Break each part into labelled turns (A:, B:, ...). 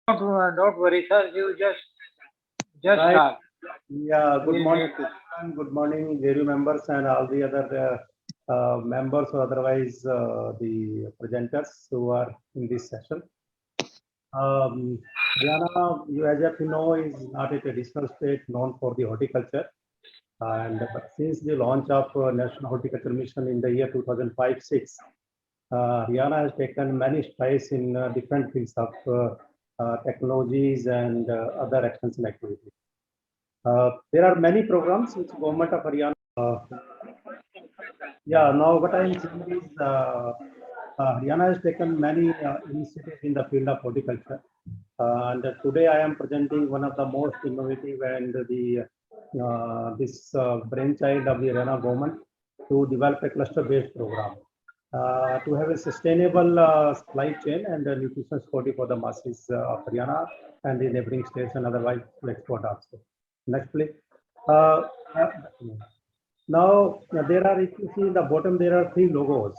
A: Don't worry, sir. You just
B: Right.
A: start.
B: Yeah. Good
A: We'll
B: morning,
A: make it.
B: everyone. Good morning, jury members and all the other members or otherwise the presenters who are in this session. Haryana, as you know, is not a traditional state known for the horticulture. And but since the launch of National Horticulture Mission in the year 2005-6, Haryana has taken many strides in different fields of technologies and other extension activities. There are many programs which government of Haryana. Yeah, now what I am saying is Haryana has taken many initiatives in the field of horticulture. And today I am presenting one of the most innovative and the this brainchild of the Haryana government to develop a cluster-based program to have a sustainable supply chain and nutrition security for the masses of Haryana and the neighboring states and otherwise to export also. Next, please. Uh, uh, Now, there are, if you see in the bottom, there are three logos.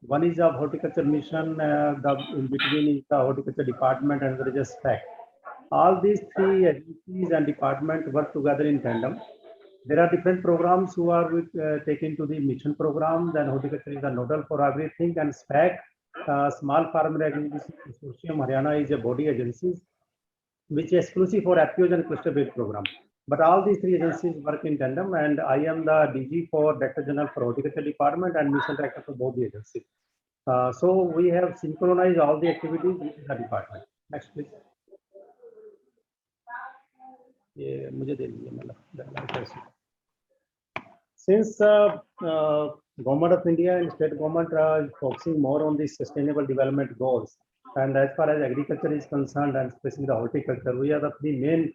B: One is of horticulture mission, the in between is the horticulture department, and there is a spec. All these three agencies and departments work together in tandem. There are different programs who are taken to the mission program. Then horticulture is the nodal for everything, and SPAC, Small Farmer Agriculture Consortium, Haryana is a body agency which is exclusive for APIOs and cluster-based program. But all these three agencies work in tandem, and I am the DG for Director General for Horticulture Department and Mission Director for both the agencies. So we have synchronized all the activities with the department. Next, please. ये मुझे दे दीजिए मतलब since government of India and state government are focusing more on the sustainable development goals, and as far as agriculture is concerned, and especially the horticulture, we are the three main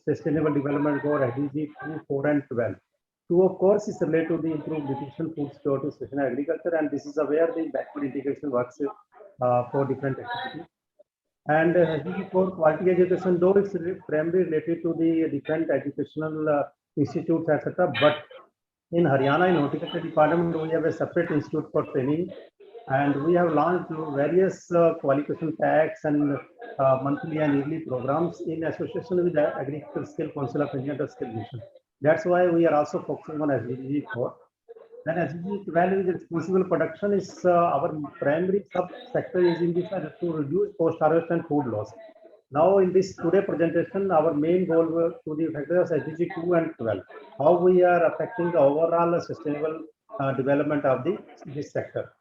B: sustainable development goal SDG 2, 4, and 12. 2, of course, is related to the improved nutrition, food security, sustainable agriculture, and this is where the backward integration works for different activities. And SDG 4, quality education, though it's primarily related to the different educational institutes, etc., but in Haryana, in horticulture department, we have a separate institute for training, and we have launched various qualification packs and monthly and yearly programs in association with the Agricultural Skill Council of India and Skill Mission. That's why we are also focusing on SDG 4. Then SDG 12 is responsible production is our primary sub-sector is in this to reduce post-harvest and food loss. Now, in this today presentation, our main goal was to the factors SDG 2 and 12, how we are affecting the overall sustainable development of this sector.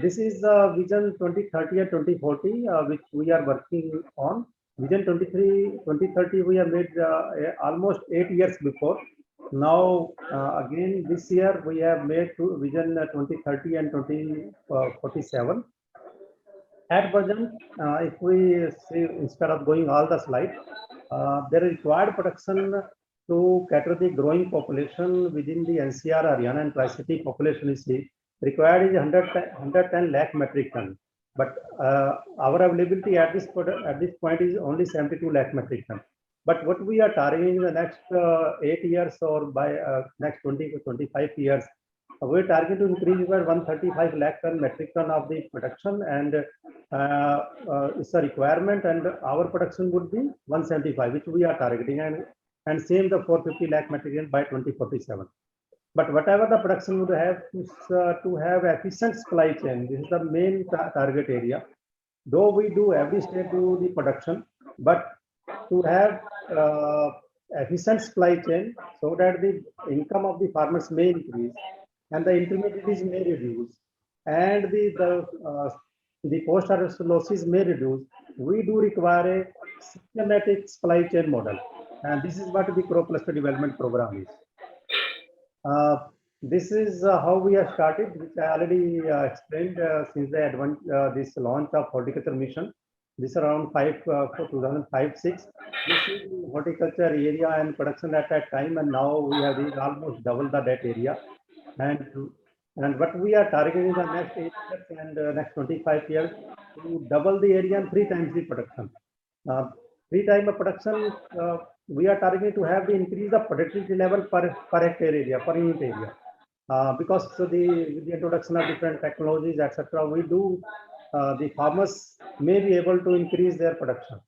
B: This is Vision 2030 and 2040, which we are working on. Vision 2030, we have made almost 8 years before. Now, again, this year, we have made Vision 2030 and 2047. At present, if we see, instead of going all the slides, there is required production to cater the growing population within the NCR, Haryana, and Tri-City population is required is 110 lakh metric ton. But our availability at this point is only 72 lakh metric ton. But what we are targeting in the next 8 years or by next 20 to 25 years, we are targeting to increase by 135 lakh ton metric ton of the production, and it's a requirement, and our production would be 175, which we are targeting, and same the 450 lakh metric ton by 2047. But whatever the production would have to have efficient supply chain, this is the main target area. Though we do every state do the production, but to have efficient supply chain so that the income of the farmers may increase and the intermediaries may reduce and the post-harvest losses may reduce, we do require a systematic supply chain model. And this is what the crop cluster development program is. This is how we have started, which I already explained since this launch of horticulture mission. This is around 2005-6. This is the horticulture area and production at that time, and now we have almost double that area. And what we are targeting in the next 8 years and next 25 years to double the area and 3 times the production. 3 times of production, we are targeting to have the increase of productivity level per hectare area, per unit area. Because with the introduction of different technologies, etc., we do the farmers may be able to increase their production.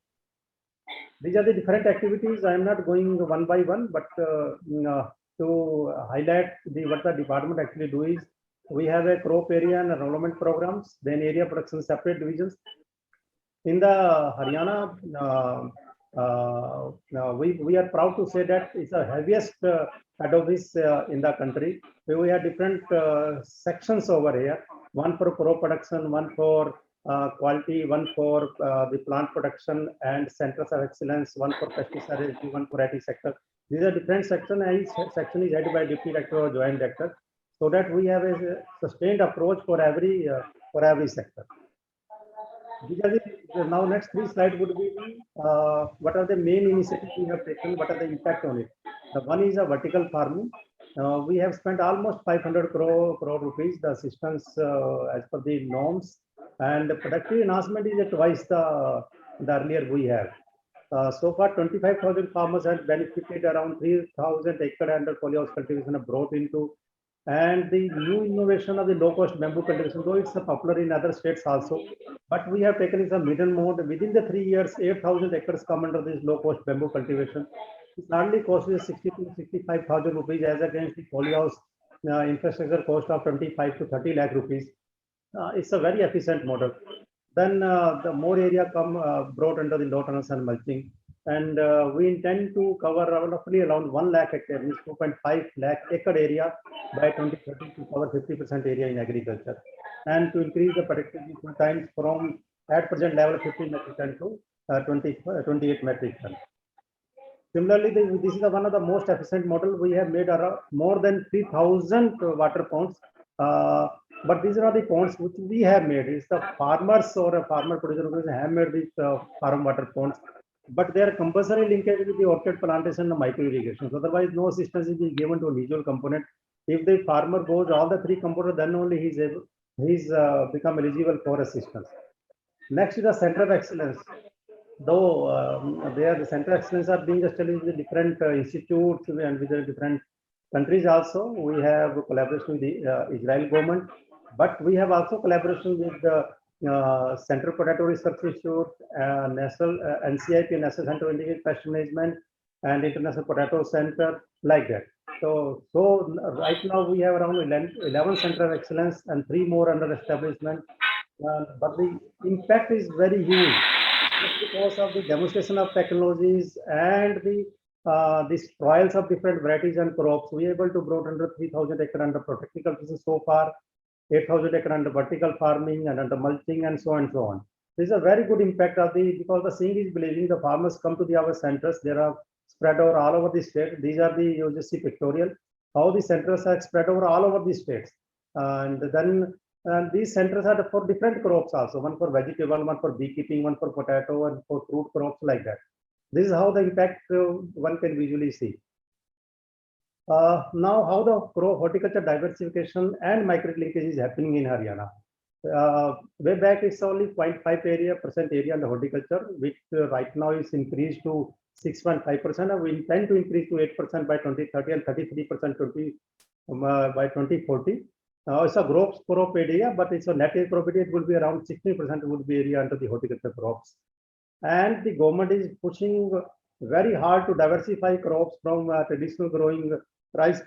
B: These are the different activities. I am not going one by one, but to highlight what the department actually do is, we have a crop area and enrollment programs, then area production separate divisions. In the Haryana, we are proud to say that it's the heaviest head office in the country. We have different sections over here, one for crop production, one for quality, one for the plant production and centers of excellence, one for pesticide, one for IT sector. These are different sections, and each section is headed by deputy director or joint director, so that we have a sustained approach for every sector. Now next three slides would be what are the main initiatives we have taken, what are the impact on it. The one is a vertical farming. We have spent almost 500 crore rupees, the assistance as per the norms, and the productive enhancement is at twice the earlier we have. So far 25,000 farmers have benefited, around 3,000 acre under polyhouse cultivation have brought into, and the new innovation of the low-cost bamboo cultivation, though it's popular in other states also, but we have taken some middle mode. Within the 3 years, 8,000 acres come under this low-cost bamboo cultivation. It hardly costs 60 to 65,000 rupees as against the polyhouse infrastructure cost of 25 to 30 lakh rupees. It's a very efficient model. Then the more area come brought under the low tunnels and mulching, and we intend to cover roughly around 1 lakh hectare, means 2.5 lakh acre area by 2030 to cover 50% area in agriculture, and to increase the productivity 2 times from at present level 15 metric ton to 28 metric ton. Similarly, this is one of the most efficient model. We have made around more than 3,000 water ponds. But these are the ponds which we have made. It's the farmers or a farmer producer have made these farm water ponds, but they are compulsory linkage with the orchid plantation and micro irrigation. So otherwise, no assistance is given to individual component. If the farmer goes all the 3 components, then only he's become eligible for assistance. Next is the center of excellence. Though the center of excellence are being established with different institutes and with the different countries also. We have collaboration with the Israel government, but we have also collaboration with the Central Potato Research Institute, National NCIP, National Center of Integrated Pest Management, and International Potato Center, like that. So right now we have around 11 center of excellence and 3 more under establishment. But the impact is very huge just because of the demonstration of technologies and these trials of different varieties and crops. We are able to grow under 3,000 acre under protected cultivation so far, 8,000 acre under vertical farming and under mulching, and so on and so on. This is a very good impact of because the seeing is believing. The farmers come to our centers. There are spread over all over the state. These are you just see pictorial how the centers are spread over all over the states, and then these centers are for different crops also. One for vegetable, one for beekeeping, one for potato, and for fruit crops, like that. This is how the impact one can visually see. Now, how the horticulture diversification and micro linkage is happening in Haryana. Way back, it's only 0.5% area under horticulture, which right now is increased to 6.5%, and we intend to increase to 8% by 2030 and 33% by 2040. It's a crop area, but it's a net crop area. It will be around 16% would be area under the horticulture crops. And the government is pushing very hard to diversify crops from traditional growing rice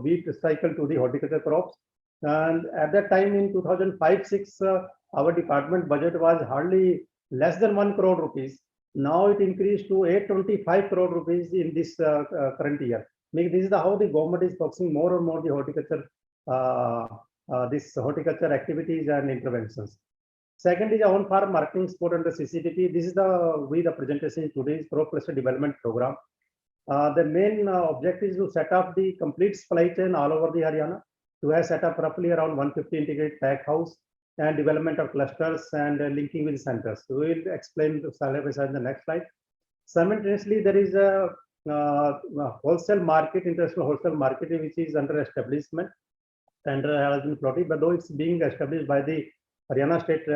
B: wheat cycle to the horticulture crops. And at that time in 2005-06, our department budget was hardly less than 1 crore rupees. Now it increased to 825 crore rupees in this current year. This is how the government is focusing more and more the horticulture, this horticulture activities and interventions. Second is on farm marketing support under CCTP. This is the presentation in today's crop cluster development program. The main objective is to set up the complete supply chain all over the Haryana, to have set up roughly around 150 integrated pack house and development of clusters and linking with centers. So we will explain the syllabus in the next slide. Simultaneously, there is a wholesale market, international wholesale market, which is under establishment and has been plotted, but though it's being established by the Haryana State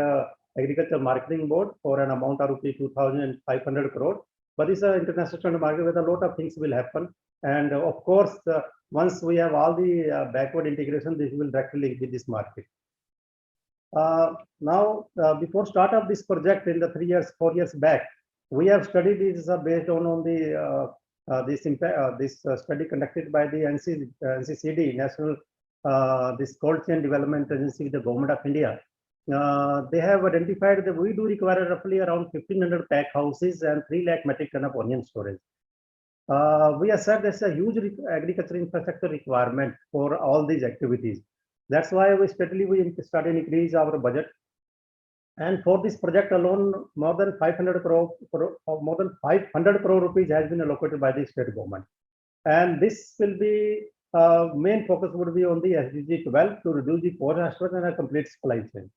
B: Agriculture Marketing Board for an amount of rupees 2,500 crore. But this is an international market where a lot of things will happen. And of course, once we have all the backward integration, this will directly link with this market. Now, before start of this project in the 3 years, 4 years back, we have studied this based on the this study conducted by the NCCD, National this Cold Chain Development Agency, the Government of India. They have identified that we do require roughly around 1,500 pack houses and 3 lakh metric ton of onion storage. We have said there's a huge agricultural infrastructure requirement for all these activities. That's why we started increase our budget. And for this project alone, more than 500 crore rupees has been allocated by the state government. And this will be main focus would be on the SDG 12 to reduce the cost and a complete supply chain.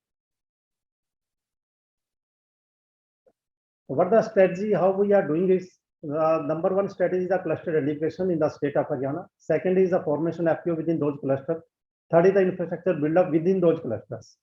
B: What the strategy, how we are doing is, number one strategy is the cluster identification in the state of Haryana. Second is the formation FPO within those clusters. Third is the infrastructure build up within those clusters.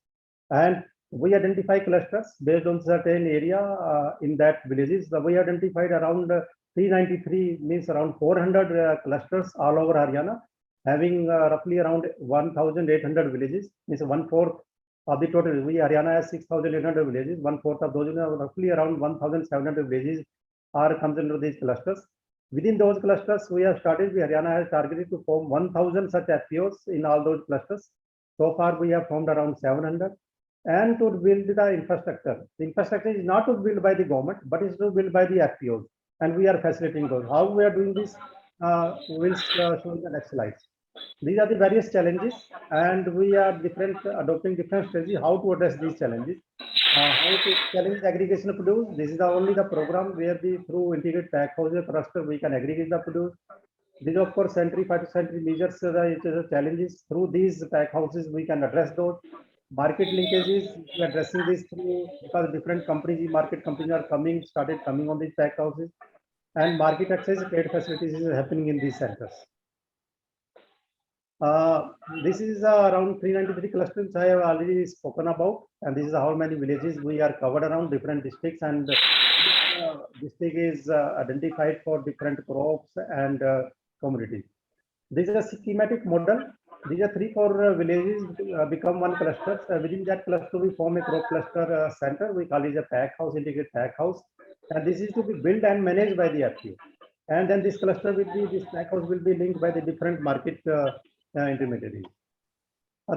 B: And we identify clusters based on certain area in that villages. We identified around 393, means around 400 clusters all over Haryana, having roughly around 1,800 villages, means 1/4 of the total. Haryana has 6,800 villages. 1/4 of those, roughly around 1,700 villages comes under these clusters. Within those clusters, we have started. Haryana has targeted to form 1,000 such FPOs in all those clusters. So far, we have formed around 700. And to build the infrastructure. The infrastructure is not to build by the government, but is to build by the FPOs. And we are facilitating those. How we are doing this? We'll show in the next slides. These are the various challenges, and we are adopting different strategies how to address these challenges. How to challenge aggregation of produce. This is only the program where through integrated pack houses cluster we can aggregate the produce. These of course phytosanitary measures challenges. Through these pack houses we can address those. Market linkages, we are addressing this through, because different companies, market companies are started coming on these pack houses, and market access, trade facilities is happening in these centers. This is around 393 clusters I have already spoken about, and this is how many villages we are covered around different districts, and district is identified for different crops and commodities. This is a schematic model. These are 3-4 villages become one cluster. Within that cluster, we form a crop cluster center. We call it a pack house, integrated pack house. And this is to be built and managed by the FPO. And then this cluster will be, this pack house will be linked by the different market intermediaries.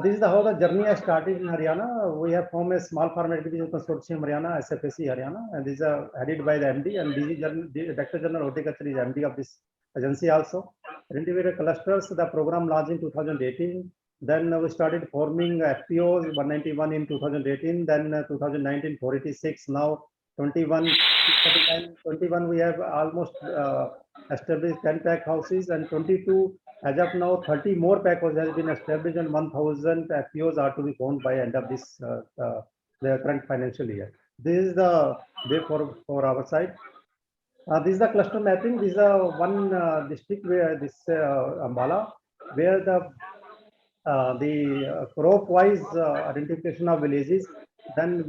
B: This is how the journey has started in Haryana. We have formed a small farm acquisition consortium Haryana, SFAC Haryana, and these are headed by the MD, and Director General Horticulture is MD of this agency also. Individual clusters, the program launched in 2018. Then we started forming FPOs, 191 in 2018, then 2019, 486, now 21, 21 we have almost established 10 pack houses, and 22, as of now, 30 more pack houses has been established, and 1,000 FPOs are to be formed by end of this the current financial year. This is the way for our side. This is the cluster mapping. This is one district where this Ambala, where the crop-wise identification of villages. Then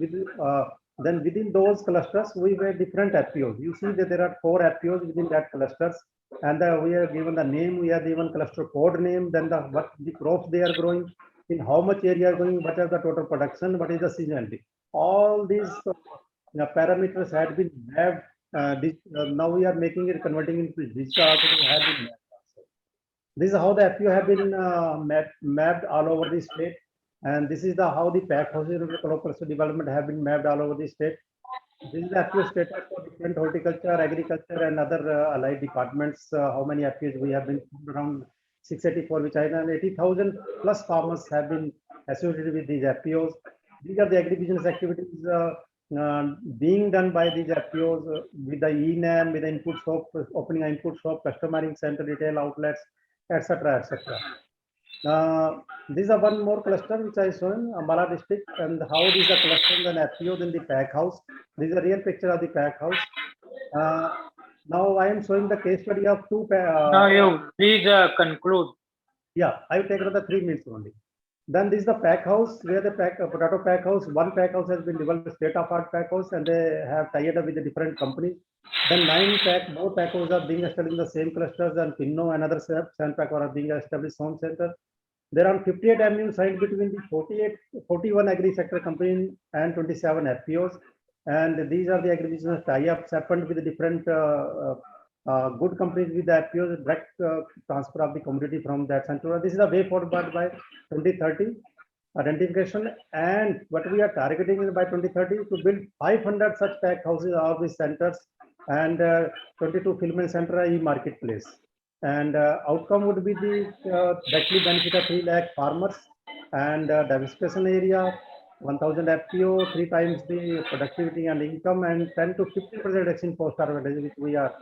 B: within those clusters, we were different FPOs. You see that there are 4 FPOs within that clusters, and we are given the name. We are given cluster code name. Then what the crops they are growing, in how much area are going, what are the total production, what is the seasonality. All these parameters had been mapped. Now we are making it, converting into digital. This is how the FPO have been mapped all over the state, and this is how the pack houses of the crop cluster development have been mapped all over the state. This is the FPO status for different horticulture, agriculture, and other allied departments. How many FPOs we have been around 684, which I know 80,000 plus farmers have been associated with these FPOs. These are the agribusiness activities being done by these FPOs with the ENAM, with the input shop, opening an input shop, customizing center, retail outlets, etc., etc. This is one more cluster which I shown Ambala district, and how these are clusters and FPOs in the pack house. This is a real picture of the pack house. Now I am showing the case study of 2.
A: Now you please conclude.
B: Yeah, I will take another 3 minutes only. Then this is the pack house, where the potato pack house. One pack house has been developed, state-of-art pack house, and they have tied up with the different companies. Then 9 more pack houses are being established in the same clusters, and Pinno, another 7 pack are being established home center. There are 58 MOUs signed between the 41 agri sector companies and 27 FPOs. And these are the agribusiness tie-ups happened with the different good companies with the FPOs, direct transfer of the commodity from that center. This is the way forward by 2030 identification. And what we are targeting is by 2030 to build 500 such pack houses of these centers and 22 fulfillment center e-marketplace. And outcome would be the directly benefit of 3 lakh farmers and diversification area, 1000 FPO, 3 times the productivity and income, and 10 to 50% reduction post harvest, which we are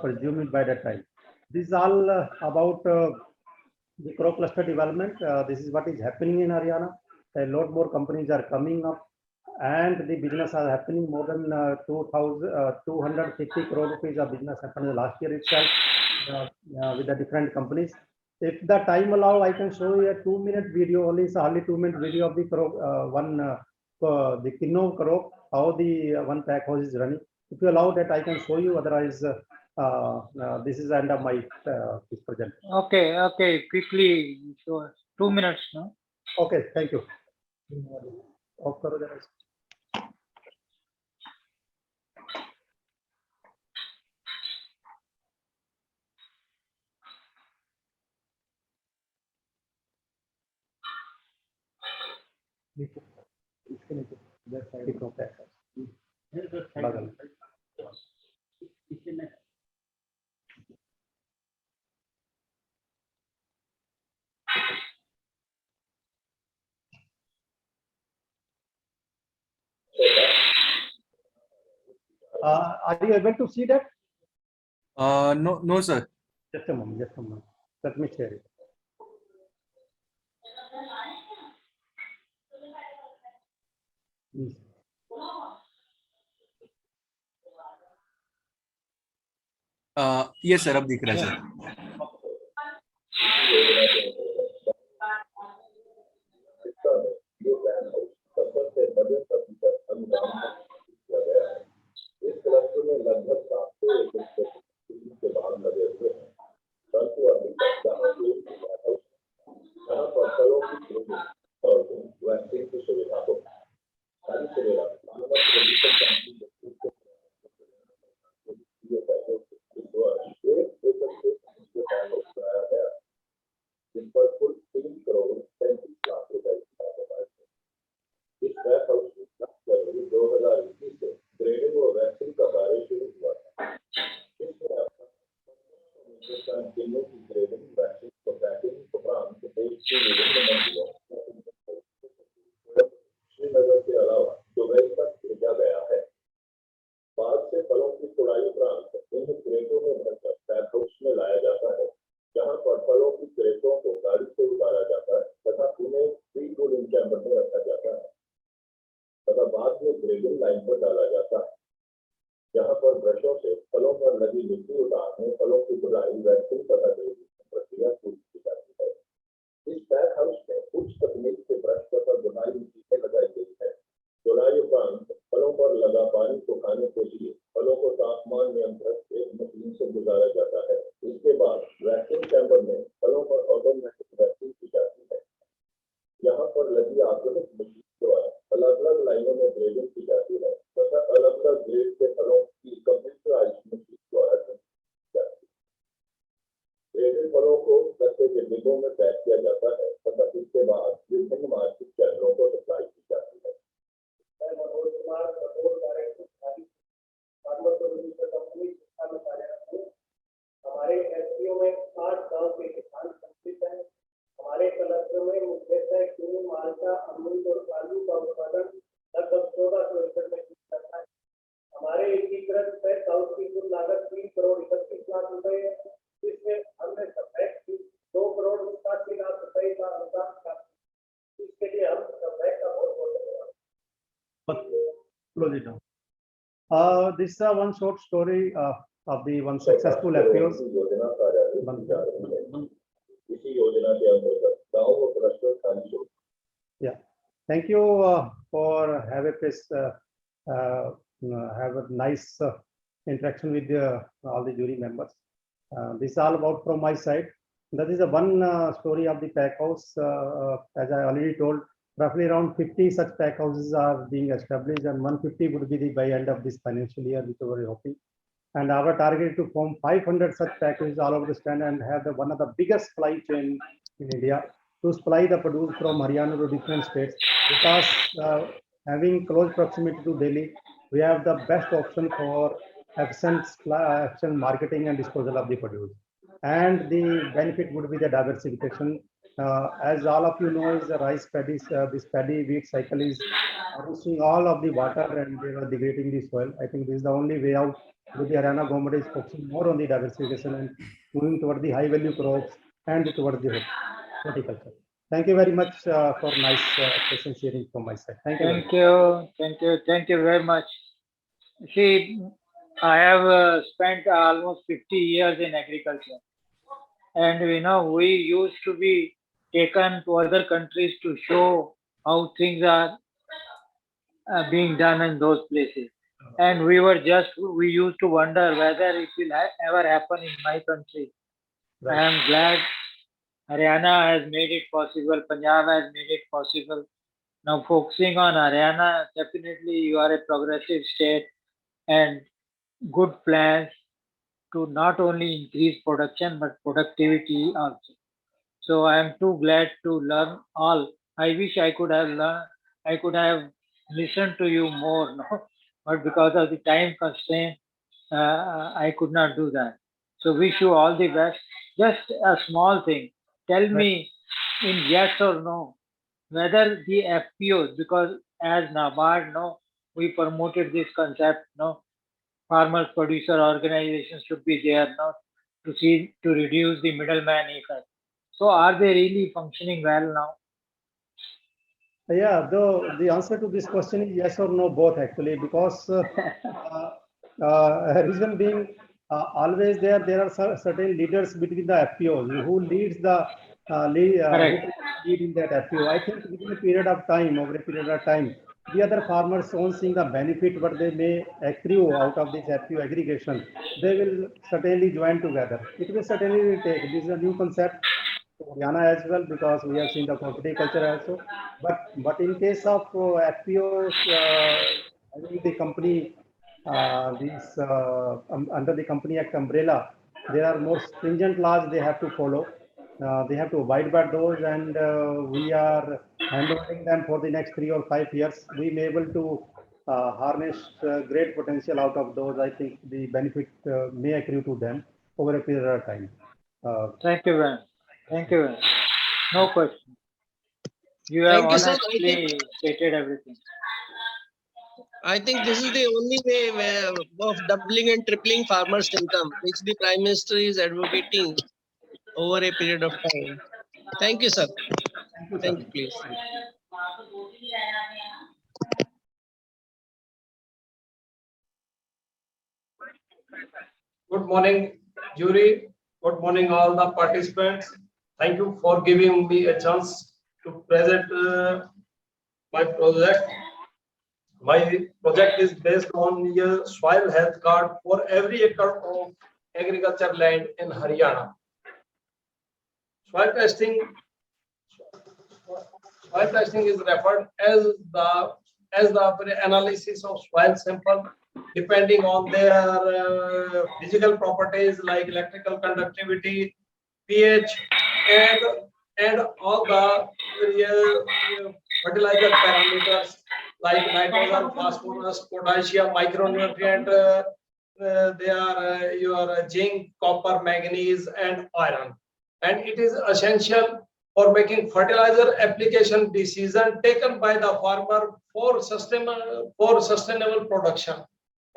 B: presuming by that time. This is all about the crop cluster development. This is what is happening in Haryana. A lot more companies are coming up, and the business are happening. More than 250 crore rupees of business happened last year itself with the different companies. If the time allow, I can show you a 2-minute video. Only it's hardly 2-minute video of the crop, the Kinno crop, how the one pack house is running. If you allow that, I can show you. Otherwise, this is the end of my this present.
A: Okay, quickly show us. 2 minutes, no?
B: Okay, thank you. Off karo jara. इसके नीचे left side crop pack house. बगल. Are you able to see that?
C: No, sir.
B: Just a moment. Let me share it.
C: Yes, sir. अब दिख रहा है sir. This is one short story of the one successful FPOs. Yeah, thank you for have a nice interaction with all the jury members. This is all about from my side. That is the one story of the pack house. As I already told, roughly around 50 such pack houses are being established, and 150 would be the by end of this financial year, which we are hoping. And our target is to form 500 such packages all over the stand and have one of the biggest supply chain in India to supply the produce from Haryana to different states. Because having close proximity to Delhi, we have the best option for efficient marketing and disposal of the produce. And the benefit would be the diversification. As all of you know, is the rice paddy, this paddy wheat cycle is harvesting all of the water and they are degrading the soil. I think this is the only way out. The Haryana government is focusing more on the diversification and moving toward the high value crops and toward the horticulture. Thank you very much for nice question sharing from my side. Thank you.
A: Thank you very much. See, I have spent almost 50 years in agriculture, and we used to be taken to other countries to show how things are being done in those places. And we used to wonder whether it will ever happen in my country.
C: Right.
A: I am glad Haryana has made it possible, Punjab has made it possible. Now, focusing on Haryana, definitely you are a progressive state and good plans to not only increase production but productivity also. So I am too glad to learn all. I wish I could have learned, I could have listened to you more, no? But because of the time constraint, I could not do that. So wish you all the best. Just a small thing. Tell me in yes or no whether the FPOs, because as NABARD, no, we promoted this concept, no, farmers producer organizations should be there, no, to reduce the middleman effect. So are they really functioning well now?
C: Yeah, though the answer to this question is yes or no, both actually, because reason being always there are certain leaders between the FPOs who leads the
A: Correct.
C: lead in that FPO. I think within a period of time, over a period of time, the other farmers on seeing the benefit what they may accrue out of this FPO aggregation, they will certainly join together. It will certainly take. This is a new concept to Haryana as well, because we have seen the horticulture also. But in case of FPOs, having the company under the Company Act umbrella, there are more stringent laws they have to follow. They have to abide by those, and we are handholding them for the next 3 or 5 years. We may be able to harness great potential out of those. I think the benefit may accrue to them over a period of time.
A: Thank you very much. Thank you very much. No question. You have
D: Thank you, sir.
A: honestly stated everything.
D: I think this is the only way of doubling and tripling farmers' income, which the Prime Minister is advocating over a period of time. Thank you, sir.
C: Thank you,
D: Thank
C: sir.
D: you, please.
E: Good morning, jury. Good morning, all the participants. Thank you for giving me a chance to present my project. My project is based on the soil health card for every acre of agriculture land in Haryana. Soil testing is referred as the analysis of soil sample depending on their physical properties like electrical conductivity, pH, and all the fertilizer parameters like nitrogen, phosphorus, potassium, micronutrient. They are your zinc, copper, manganese, and iron. And it is essential for making fertilizer application decision taken by the farmer for sustainable production.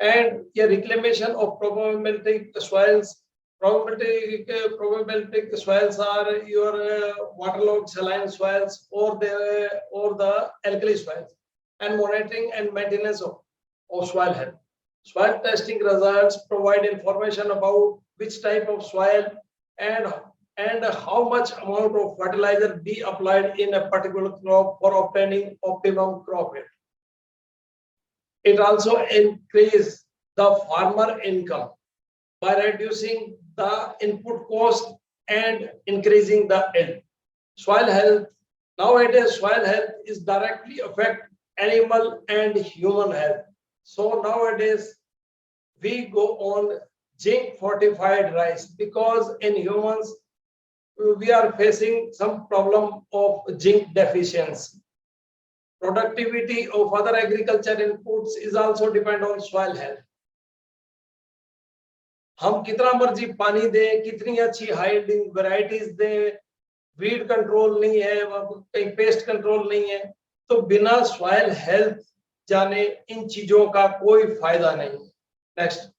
E: And a reclamation of problematic soils. Problematic soils are your waterlogged saline soils or the alkali soils, and monitoring and maintenance of soil health. Soil testing results provide information about which type of soil and how much amount of fertilizer be applied in a particular crop for obtaining optimum crop yield. It also increases the farmer income by reducing the input cost and increasing the yield. Soil health, nowadays soil health is directly affect animal and human health. So nowadays we go on zinc fortified rice because in humans we are facing some problem of zinc deficiency. Productivity of other agriculture inputs is also depend on soil health. हम कितना मर्जी पानी दें, कितनी अच्छी hiding varieties दें, weed control नहीं है, कहीं पेस्ट कंट्रोल नहीं है, तो बिना सॉइल हेल्थ जाने इन चीजों का कोई फायदा नहीं। Next,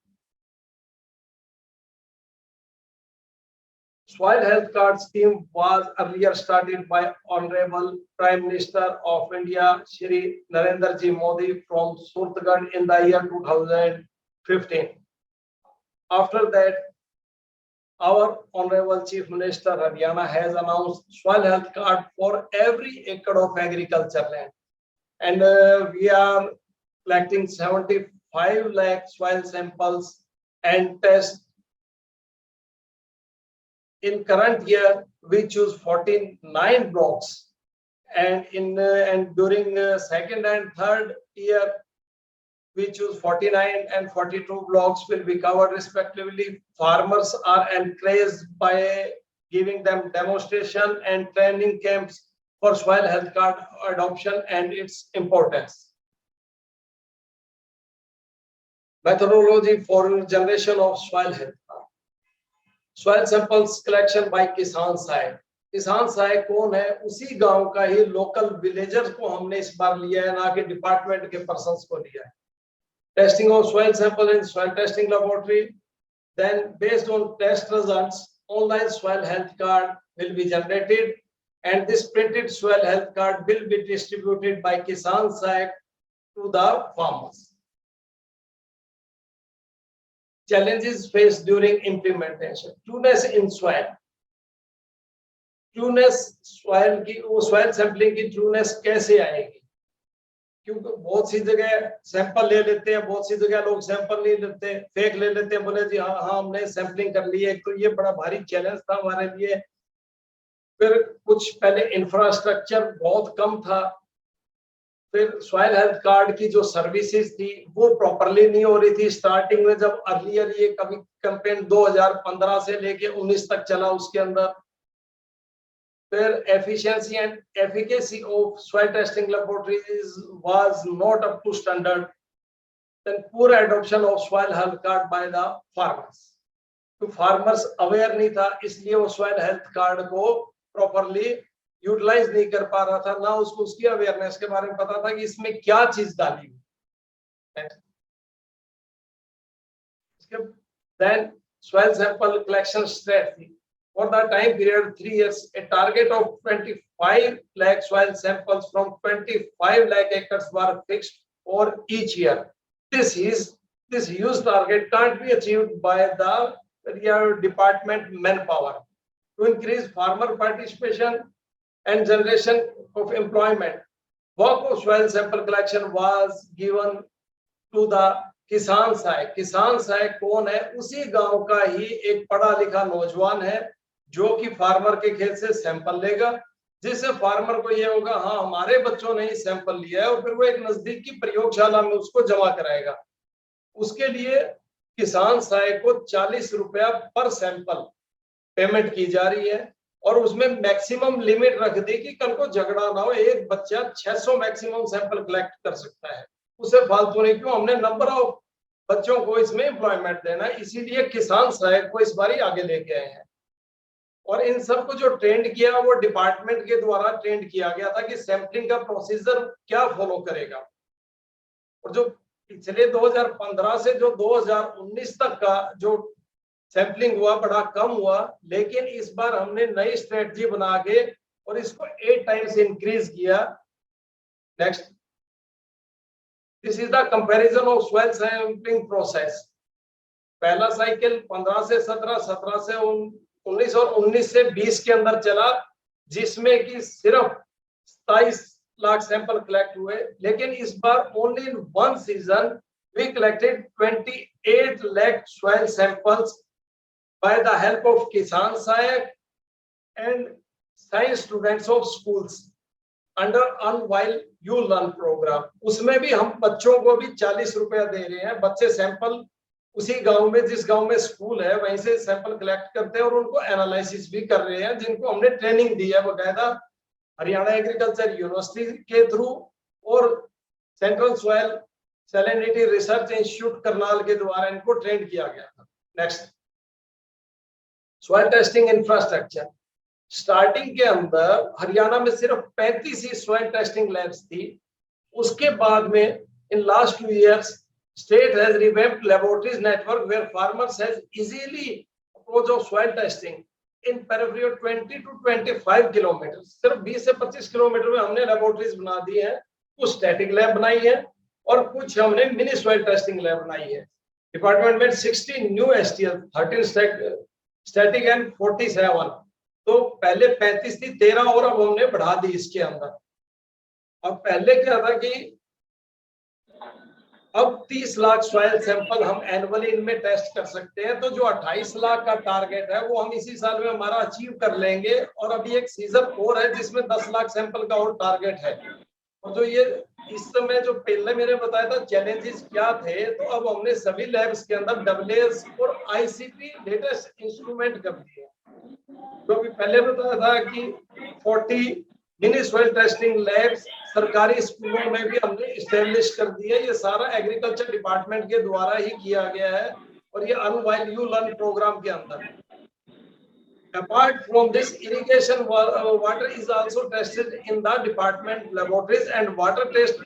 E: soil health card scheme was earlier started by Honorable Prime Minister of India Shri Narendra Ji Modi from Surtgarh in the year 2015. After that, our Honorable Chief Minister Haryana has announced soil health card for every acre of agriculture land, and we are collecting 75 lakh soil samples and tests. In current year, we choose 49 blocks, and during second and third year, we choose 49 and 42 blocks will be covered respectively. Farmers are encouraged by giving them demonstration and training camps for soil health card adoption and its importance. Methodology for generation of soil health. Soil samples collection by किसान सहायक। किसान सहायक कौन है? उसी गांव का ही local villagers को हमने इस बार लिया है, ना कि डिपार्टमेंट के पर्संस को लिया है। Testing of soil sample in soil testing laboratory, then based on test results, online soil health card will be generated, and this printed soil health card will be distributed by किसान सहायक to the farmers. Challenges faced during implementation. Trueness in soil. Trueness soil की, वो soil sampling की trueness कैसे आएगी? क्योंकि बहुत सी जगह सैंपल ले लेते हैं, बहुत सी जगह लोग सैंपल नहीं लेते, फेक ले लेते हैं, बोले जी हाँ हाँ हमने सैंपलिंग कर ली है। तो ये बड़ा भारी चैलेंज था हमारे लिए। फिर कुछ पहले इंफ्रास्ट्रक्चर बहुत कम था, फिर सॉइल हेल्थ कार्ड की जो सर्विसेज थी वो प्रॉपरली नहीं हो रही थी। स्टार्टिंग में जब अर्लियर ये कभी कैंपेन 2015 से लेके 19 तक चला, उसके अंदर फिर efficiency and efficacy of soil testing laboratories was not up to standard, then poor adoption of soil health card by the farmers. तो फार्मर्स अवेयर नहीं था, इसलिए वो सॉइल हेल्थ कार्ड को प्रॉपरली यूटिलाइज नहीं कर पा रहा था, ना उसको उसकी अवेयरनेस के बारे में पता था कि इसमें क्या चीज डाली हुई। Then soil sample collection strategy for the time period 3 years, a target of 25 lakh soil samples from 25 lakh acres were fixed for each year. This huge target can't be achieved by the department manpower. To increase farmer participation and generation of employment, work of soil sample collection was given to the किसान सहायक। किसान सहायक कौन है? उसी गांव का ही एक पढ़ा लिखा नौजवान है जो कि फार्मर के खेत से सैंपल लेगा, जिससे फार्मर को ये होगा हाँ हमारे बच्चों ने ही सैंपल लिया है, और फिर वो एक नजदीक की प्रयोगशाला में उसको जमा कराएगा। उसके लिए किसान सहायक को 40 रुपया पर सैंपल पेमेंट की जा रही है, और उसमें मैक्सिमम लिमिट रख दी कि कल को झगड़ा ना हो, एक बच्चा 600 मैक्सिमम सैंपल कलेक्ट कर सकता है, उसे फालतू नहीं। क्यों? हमने नंबर ऑफ बच्चों को इसमें एम्प्लॉयमेंट देना है, इसीलिए किसान सहायक को इस बारी आगे लेके आए हैं। और इन सबको जो ट्रेंड किया वो डिपार्टमेंट के द्वारा ट्रेंड किया गया था कि सैंपलिंग का प्रोसीजर क्या फॉलो करेगा। और जो पिछले 2015 से जो 2019 तक का जो सैंपलिंग हुआ बड़ा कम हुआ, लेकिन इस बार हमने नई स्ट्रेटजी बना के और इसको 8 टाइम्स इंक्रीज किया। Next, this is the comparison of soil sampling process. पहला साइकिल 15 से 17, 17 से 19 और 19 से 20 के अंदर चला, जिसमें कि सिर्फ 27 लाख सैंपल कलेक्ट हुए। लेकिन इस बार only in one season we collected 28 lakh soil samples by the help of किसान सहायक and science students of schools under unmatched you learn program. उसमें भी हम बच्चों को भी 40 रुपया दे रहे हैं। बच्चे सैंपल उसी गांव में, जिस गांव में स्कूल है, वहीं से सैंपल कलेक्ट करते हैं और उनको एनालिसिस भी कर रहे हैं, जिनको हमने ट्रेनिंग दी है बकायदा हरियाणा एग्रीकल्चर यूनिवर्सिटी के थ्रू और central soil salinity research institute Karnal के द्वारा इनको ट्रेन किया गया था। Next, soil testing infrastructure. Starting के अंदर हरियाणा में सिर्फ 35 ही सॉइल टेस्टिंग लैब्स थी। उसके बाद में in last 2 years state has revamped laboratories network where farmers has easily approach of soil testing in periphery of 20 to 25 kilometers। सिर्फ 20 से 25 किलोमीटर में हमने लेबोरेटरीज बना दी है। कुछ स्टैटिक लैब बनाई है और कुछ हमने मिनी सॉइल टेस्टिंग लैब बनाई है। डिपार्टमेंट में 16 न्यू STL, 13 स्टैटिक एंड 47। तो पहले 35 थी, 13 और अब हमने बढ़ा दी इसके अंदर। अब पहले क्या था कि अब 30 लाख सॉइल सैंपल हम एनुअली इनमें टेस्ट कर सकते हैं। तो जो 28 लाख का टारगेट है वो हम इसी साल में हमारा अचीव कर लेंगे। और अभी एक सीजन 4 है जिसमें 10 लाख सैंपल का और टारगेट है। और जो ये इस समय जो पहले मैंने बताया था चैलेंजेस क्या थे, तो अब हमने सभी लैब्स के अंदर WS और ICT लेटेस्ट इंस्ट्रूमेंट कर दिए। तो अभी पहले बताया था कि 40 मिनी सॉइल टेस्टिंग लैब्स सरकारी स्कूलों में भी हमने इस्टेब्लिश कर दी है। ये सारा एग्रीकल्चर डिपार्टमेंट के द्वारा ही किया गया है और ये अनवाइल्ड यू लर्न प्रोग्राम के अंदर। Apart from this, irrigation water is also tested in the department laboratories and water test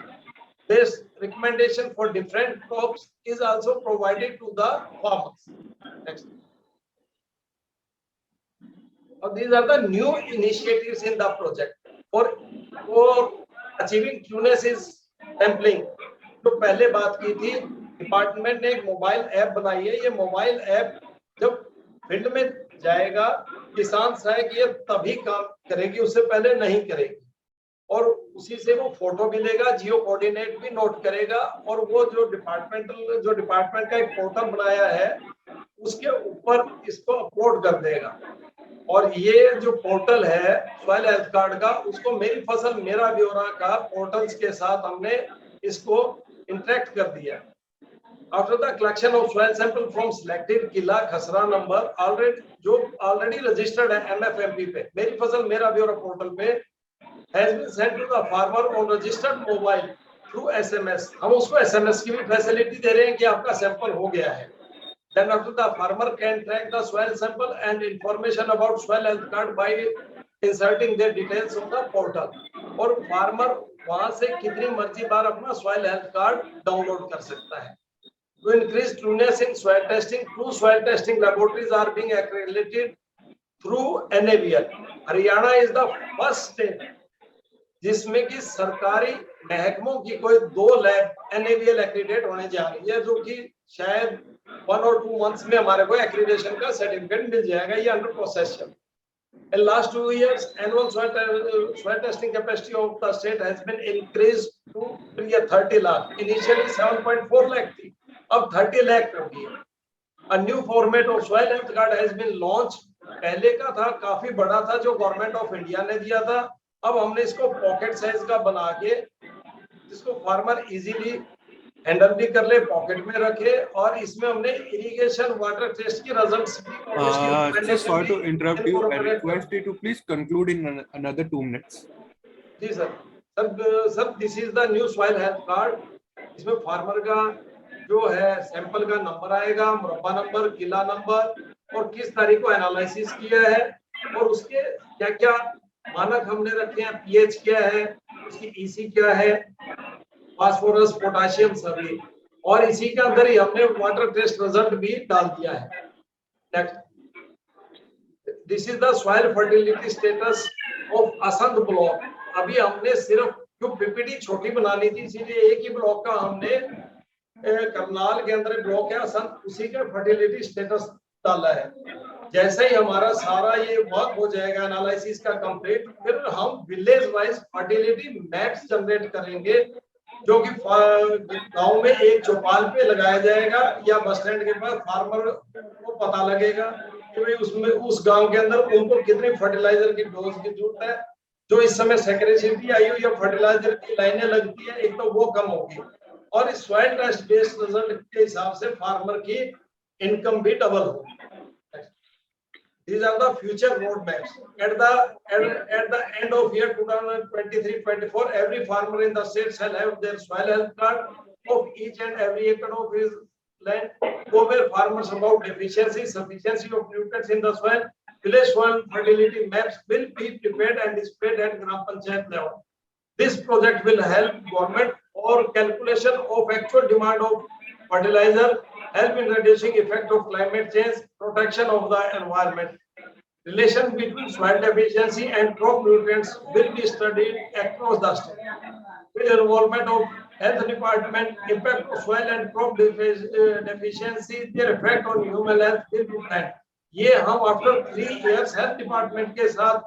E: based recommendation for different crops is also provided to the farmers. Next. These are the new initiatives in the project for achieving Tunis sampling। तो पहले बात की थी, department ने एक mobile app बनाई है। ये मोबाइल ऐप जब फील्ड में जाएगा, किसान सहायक ये तभी काम करेगी, उससे पहले नहीं करेगी। और उसी से वो फोटो भी लेगा, जियो कोऑर्डिनेट भी नोट करेगा और वो जो डिपार्टमेंट का एक पोर्टल बनाया है उसके ऊपर इसको अपलोड कर देगा। और ये जो पोर्टल है सॉइल हेल्थ कार्ड का, उसको मेरी फसल मेरा ब्यौरा का पोर्टल्स के साथ हमने इसको इंटरेक्ट कर दिया। After the collection of soil sample from selected किला खसरा नंबर already registered है MFMP पे, मेरी फसल मेरा ब्यौरा पोर्टल पे, has been sent to the farmer on registered mobile through SMS। हम उसको SMS की भी फैसिलिटी दे रहे हैं कि आपका सैंपल हो गया है। Then after the farmer can track the soil sample and information about soil health card by inserting their details on the portal। और फार्मर वहां से कितनी मर्जी बार अपना soil health card डाउनलोड कर सकता है। To increase trueness in soil testing, 2 soil testing laboratories are being accredited through NABL। Haryana is the first state जिसमें कि सरकारी महकमों की कोई 2 लैब NABL एक्रीडेट होने जा रही है, जो कि शायद 1 or 2 months में हमारे को एक्रीडेशन का सर्टिफिकेट मिल जाएगा। ये अंडर प्रोसेस है। In last 2 years, annual soil testing capacity of the state has been increased to 30 lakh। Initially 7.4 lakh थी, अब 30 lakh कर दी है। A new format of soil health card has been launched। पहले का था काफी बड़ा था जो गवर्नमेंट ऑफ इंडिया ने दिया था, अब हमने इसको पॉकेट साइज का बना के जिसको फार्मर इजीली हैंडल भी कर ले, पॉकेट में रखे। और इसमें हमने इरिगेशन वाटर टेस्ट की रिजल्ट्स भी।
F: Just sorry to interrupt you. I request you to please conclude in another 2 minutes.
E: जी sir, this is the new soil health card. इसमें फार्मर का जो है सैंपल का नंबर आएगा, मुरब्बा नंबर, किला नंबर और किस तारीख को एनालिसिस किया है और उसके क्या क्या मानक हमने रखे हैं, पीएच क्या है, उसकी ईसी क्या है, फास्फोरस, पोटाशियम सभी। और इसी के अंदर ही हमने वाटर टेस्ट रिजल्ट भी डाल दिया है। Next, this is the soil fertility status of Assandh block. अभी हमने सिर्फ जो पीपीटी छोटी बनानी थी, इसीलिए एक ही ब्लॉक का हमने करनाल के अंदर ब्लॉक है असंध, उसी का फर्टिलिटी स्टेटस डाला है। जैसे ही हमारा सारा ये वर्क हो जाएगा एनालिसिस का कंप्लीट, फिर हम village wise fertility maps generate करेंगे जो कि गांव में एक चौपाल पे लगाया जाएगा या बस स्टैंड के पास फार्मर को पता लगेगा कि भाई उसमें उस गांव के अंदर उनको कितनी फर्टिलाइजर की डोज की जरूरत है। जो इस समय सेक्रेसिटी आई हुई या फर्टिलाइजर की लाइनें लगती है, एक तो वो कम होगी और इस सॉइल टेस्ट बेस्ड रिजल्ट के हिसाब से फार्मर की इनकम भी डबल होगी। These are the future roadmaps. At the end of year 2023-24, every farmer in the state shall have their soil health card of each and every acre of his land. Cover farmers about deficiency, sufficiency of nutrients in the soil. Village soil fertility maps will be prepared and displayed at Gram Panchayat level. This project will help government or calculation of actual demand of fertilizer, help in reducing effect of climate change, protection of the environment. Relation between soil deficiency and crop nutrients will be studied across the state. With the involvement of health department, impact of soil and crop deficiency, their effect on human health will be planned. ये हम after 3 years health department के साथ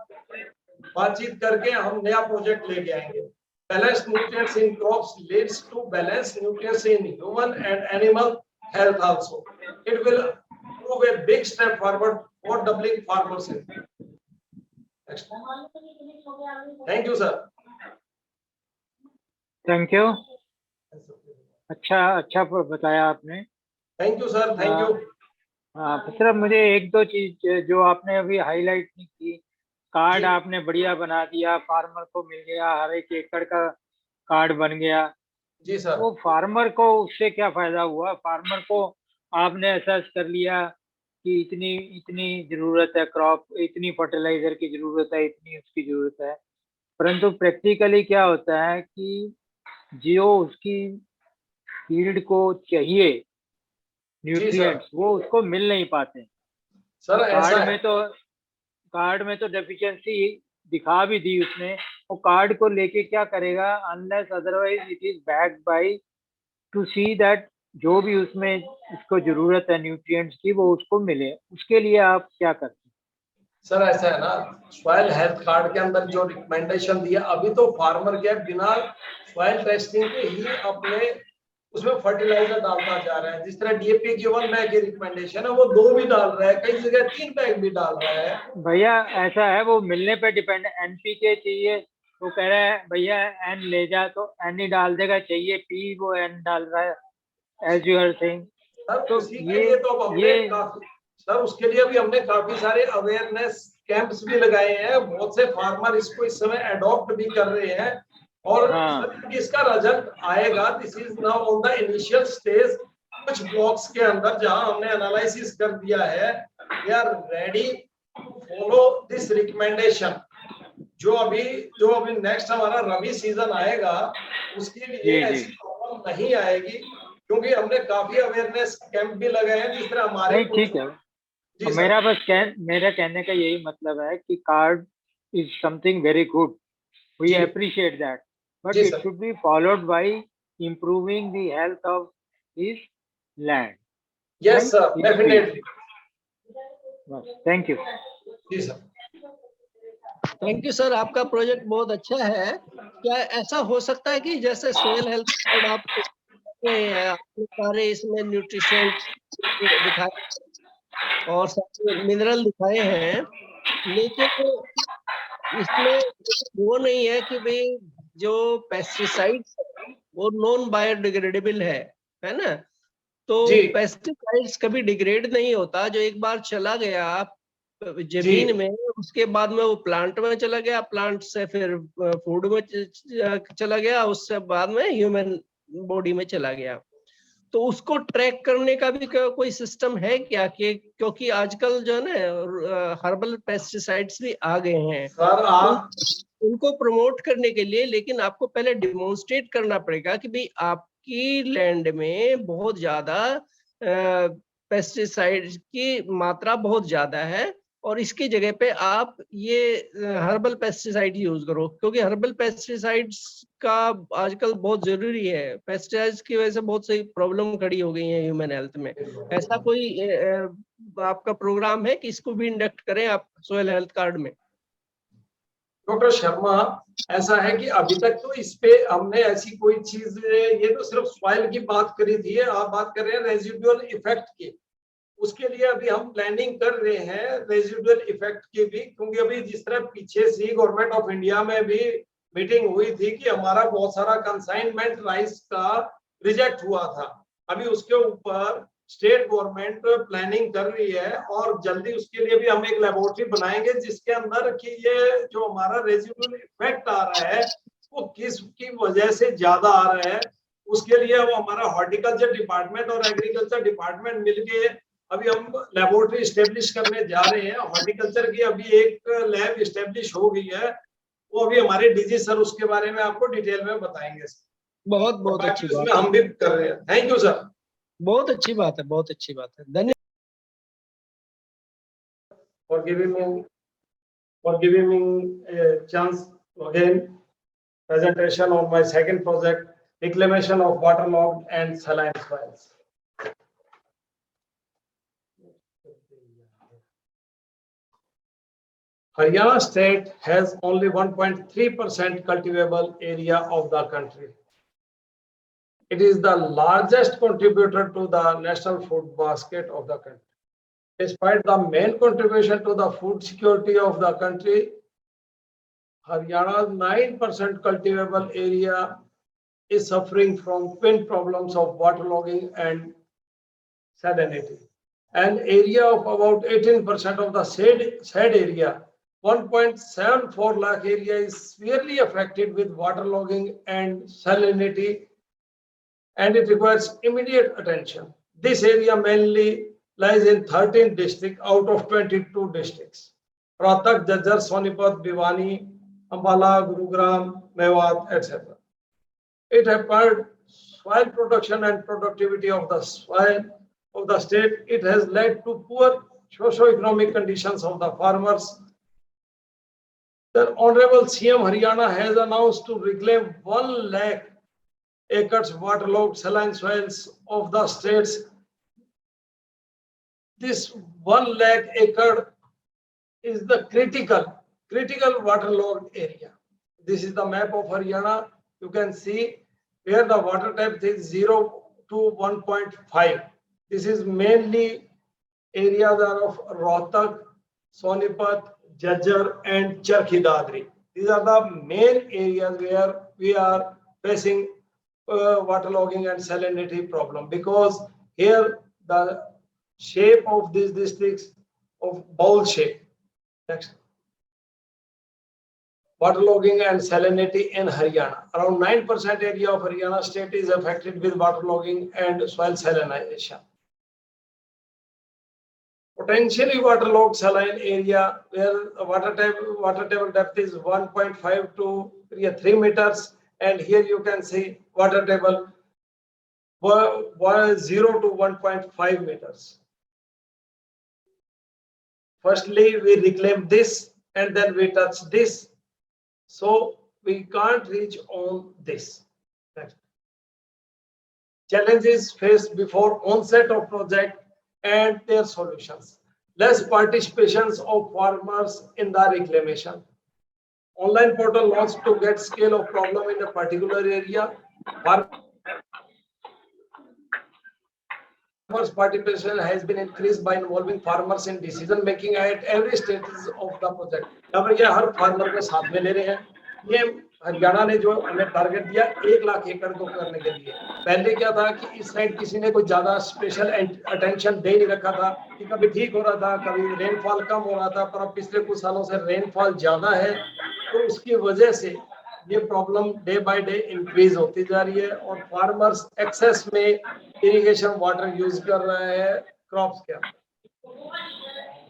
E: बातचीत करके हम नया project लेके आएंगे. Balanced nutrients in crops leads to balanced nutrients in human and animal health also. It will prove a big step forward for doubling farmers' income. Next. Thank you, sir.
A: Thank you. अच्छा बताया आपने।
E: Thank you, sir. Thank you.
A: Sir मुझे एक दो चीज जो आपने अभी हाईलाइट नहीं की, कार्ड आपने बढ़िया बना दिया, फार्मर को मिल गया, हर एक एकड़ का कार्ड बन गया।
E: जी सर।
A: वो फार्मर को उससे क्या फायदा हुआ? फार्मर को आपने असेस कर लिया कि इतनी जरूरत है, क्रॉप इतनी फर्टिलाइजर की जरूरत है, इतनी उसकी जरूरत है, परंतु प्रैक्टिकली क्या होता है कि जो उसकी फील्ड को चाहिए न्यूट्रिएंट्स वो उसको मिल नहीं पाते।
E: सर
A: कार्ड में तो डेफिशिएंसी दिखा भी दी उसने, वो कार्ड को लेके क्या करेगा unless otherwise it is backed by two see that जो भी उसमें इसको जरूरत है न्यूट्रिएंट्स की वो उसको मिले। उसके लिए आप क्या करते हैं?
E: सर ऐसा है ना, सॉइल हेल्थ कार्ड के अंदर जो रिकमेंडेशन दिया, अभी तो फार्मर के बिना सॉइल टेस्टिंग के ही अपने उसमें फर्टिलाइजर डालता जा रहा है। जिस तरह डीएपी की 1 बैग की रिकमेंडेशन है वो 2 भी डाल रहा है, कई जगह 3 बैग भी डाल रहा है।
A: भैया ऐसा है, वो मिलने पे डिपेंड है। एनपीके चाहिए वो कह रहा है भैया एन ले जा, तो एन ही डाल देगा। चाहिए पी वो एन डाल रहा है एज यू आर सेइंग।
E: तो ये तो हमने काफी सर उसके लिए भी हमने काफी सारे अवेयरनेस कैंप्स भी लगाए हैं। बहुत से फार्मर इसको इस समय अडॉप्ट भी कर रहे हैं और इसका रिजल्ट आएगा। This is now on the initial stage. कुछ ब्लॉक्स के अंदर जहां हमने एनालिसिस कर दिया है, we are ready to follow this recommendation. जो अभी नेक्स्ट हमारा रबी सीजन आएगा उसके लिए ऐसी प्रॉब्लम नहीं आएगी, क्योंकि हमने काफी अवेयरनेस कैंप भी लगाए हैं। जिस तरह हमारे
A: ठीक है, मेरा कहने का यही मतलब है कि card is something very good, we appreciate that, but it should be followed by improving the health of his land.
E: Yes sir, definitely.
A: Thank you.
E: जी सर।
D: थैंक यू सर, आपका प्रोजेक्ट बहुत अच्छा है। क्या ऐसा हो सकता है कि जैसे सोयल हेल्थ कार्ड आप आपने सारे इसमें न्यूट्रिशन दिखाए और सारे मिनरल दिखाए हैं, लेकिन इसमें वो नहीं है कि भाई जो पेस्टिसाइड्स वो नॉन बायोडिग्रेडेबल है ना? तो पेस्टिसाइड्स कभी डिग्रेड नहीं होता। जो एक बार चला गया जमीन में, उसके बाद में वो प्लांट में चला गया, प्लांट से फिर फूड में चला गया, उससे बाद में ह्यूमन बॉडी में चला गया। तो उसको ट्रैक करने का भी कोई सिस्टम है क्या? कि क्योंकि आजकल जो है ना हर्बल पेस्टिसाइड्स भी आ गए हैं
E: सर,
D: उनको प्रमोट करने के लिए, लेकिन आपको पहले डिमोन्स्ट्रेट करना पड़ेगा कि भाई आपकी लैंड में बहुत ज्यादा पेस्टिसाइड्स की मात्रा बहुत ज्यादा है और इसकी जगह पे आप ये हर्बल पेस्टिसाइड यूज करो, क्योंकि हर्बल पेस्टिसाइड्स का आजकल बहुत जरूरी है। पेस्टिसाइड्स की वजह से बहुत सी प्रॉब्लम खड़ी हो गई है ह्यूमन हेल्थ में। ऐसा कोई आपका प्रोग्राम है कि इसको भी इंडक्ट करें आप सोयल हेल्थ कार्ड में?
E: डॉक्टर शर्मा, ऐसा है कि अभी तक तो इस पे हमने ऐसी कोई चीज, ये तो सिर्फ सॉइल की बात करी थी, आप बात कर रहे हैं रेजिडुअल इफेक्ट की। उसके लिए अभी हम प्लानिंग कर रहे हैं रेजिडुअल इफेक्ट की भी, क्योंकि अभी जिस तरह पीछे से गवर्नमेंट ऑफ इंडिया में भी मीटिंग हुई थी कि हमारा बहुत सारा कंसाइनमेंट राइस का रिजेक्ट हुआ था। अभी उसके ऊपर स्टेट गवर्नमेंट प्लानिंग कर रही है और जल्दी उसके लिए भी हम एक लेबोरेटरी बनाएंगे जिसके अंदर कि ये जो हमारा रेजिडुअल इफेक्ट आ रहा है वो किसकी वजह से ज्यादा आ रहा है, उसके लिए अब हमारा हॉर्टिकल्चर डिपार्टमेंट और एग्रीकल्चर डिपार्टमेंट मिलके अभी हम लेबोरेटरी स्टेब्लिश करने जा रहे हैं। हॉर्टिकल्चर की अभी एक लैब स्टेब्लिश हो गई है, वो अभी हमारे डीजी सर उसके बारे में आपको डिटेल में बताएंगे।
D: बहुत बहुत अच्छी बात
E: है, हम भी कर रहे हैं। Thank you sir.
D: बहुत अच्छी बात है, बहुत अच्छी बात है। धन्यवाद।
E: For giving me a chance to again presentation on my second project, reclamation of waterlogged and saline soils. Haryana state has only 1.3% cultivable area of the country. It is the largest contributor to the national food basket of the country. Despite the main contribution to the food security of the country, Haryana's 9% cultivable area is suffering from twin problems of waterlogging and salinity. An area of about 18% of the said area, 1.74 lakh area is severely affected with waterlogging and salinity, and it requires immediate attention. This area mainly lies in 13 districts out of 22 districts: Rohtak, Jajjar, Sonipat, Bhiwani, Ambala, Gurugram, Mewat, etc. It hampered soil production and productivity of the soil of the state. It has led to poor socio-economic conditions of the farmers. The Honorable CM Haryana has announced to reclaim 1 lakh acres waterlogged saline soils of the states. This 1 lakh acre is the critical waterlogged area. This is the map of Haryana. You can see where the water depth is 0 to 1.5. This is mainly areas of Rohtak, Sonipat, Jajjar and Charkhi Dadri. These are the main areas where we are facing waterlogging and salinity problem, because here the shape of these districts of bowl shape. Next. Waterlogging and salinity in Haryana. Around 9% area of Haryana state is affected with waterlogging and soil salinization. Potentially waterlogged saline area where water table depth is 1.5 to 3 meters, and here you can see water table 0 to 1.5 meters. Firstly, we reclaim this and then we touch this, so we can't reach on this. Next. Challenges faced before onset of project and their solutions. Less participations of farmers in the reclamation. Online portal launched to get scale of problem in a particular area. Farmers' participation has been increased by involving farmers in decision making at every stage of the project. अब ये हर farmer को साथ में ले रहे हैं। ये हरियाणा ने जो हमें टारगेट दिया 1 लाख एकड़ को करने के लिए। पहले क्या था कि इस साइड किसी ने कोई ज्यादा स्पेशल अटेंशन दे नहीं रखा था, कि कभी ठीक हो रहा था, कभी रेनफॉल कम हो रहा था, पर अब पिछले कुछ सालों से रेनफॉल ज्यादा है, तो उसकी वजह से ये problem day by day increase होती जा रही है और फार्मर्स एक्सेस में इरिगेशन वाटर यूज कर रहे हैं क्रॉप्स के अंदर।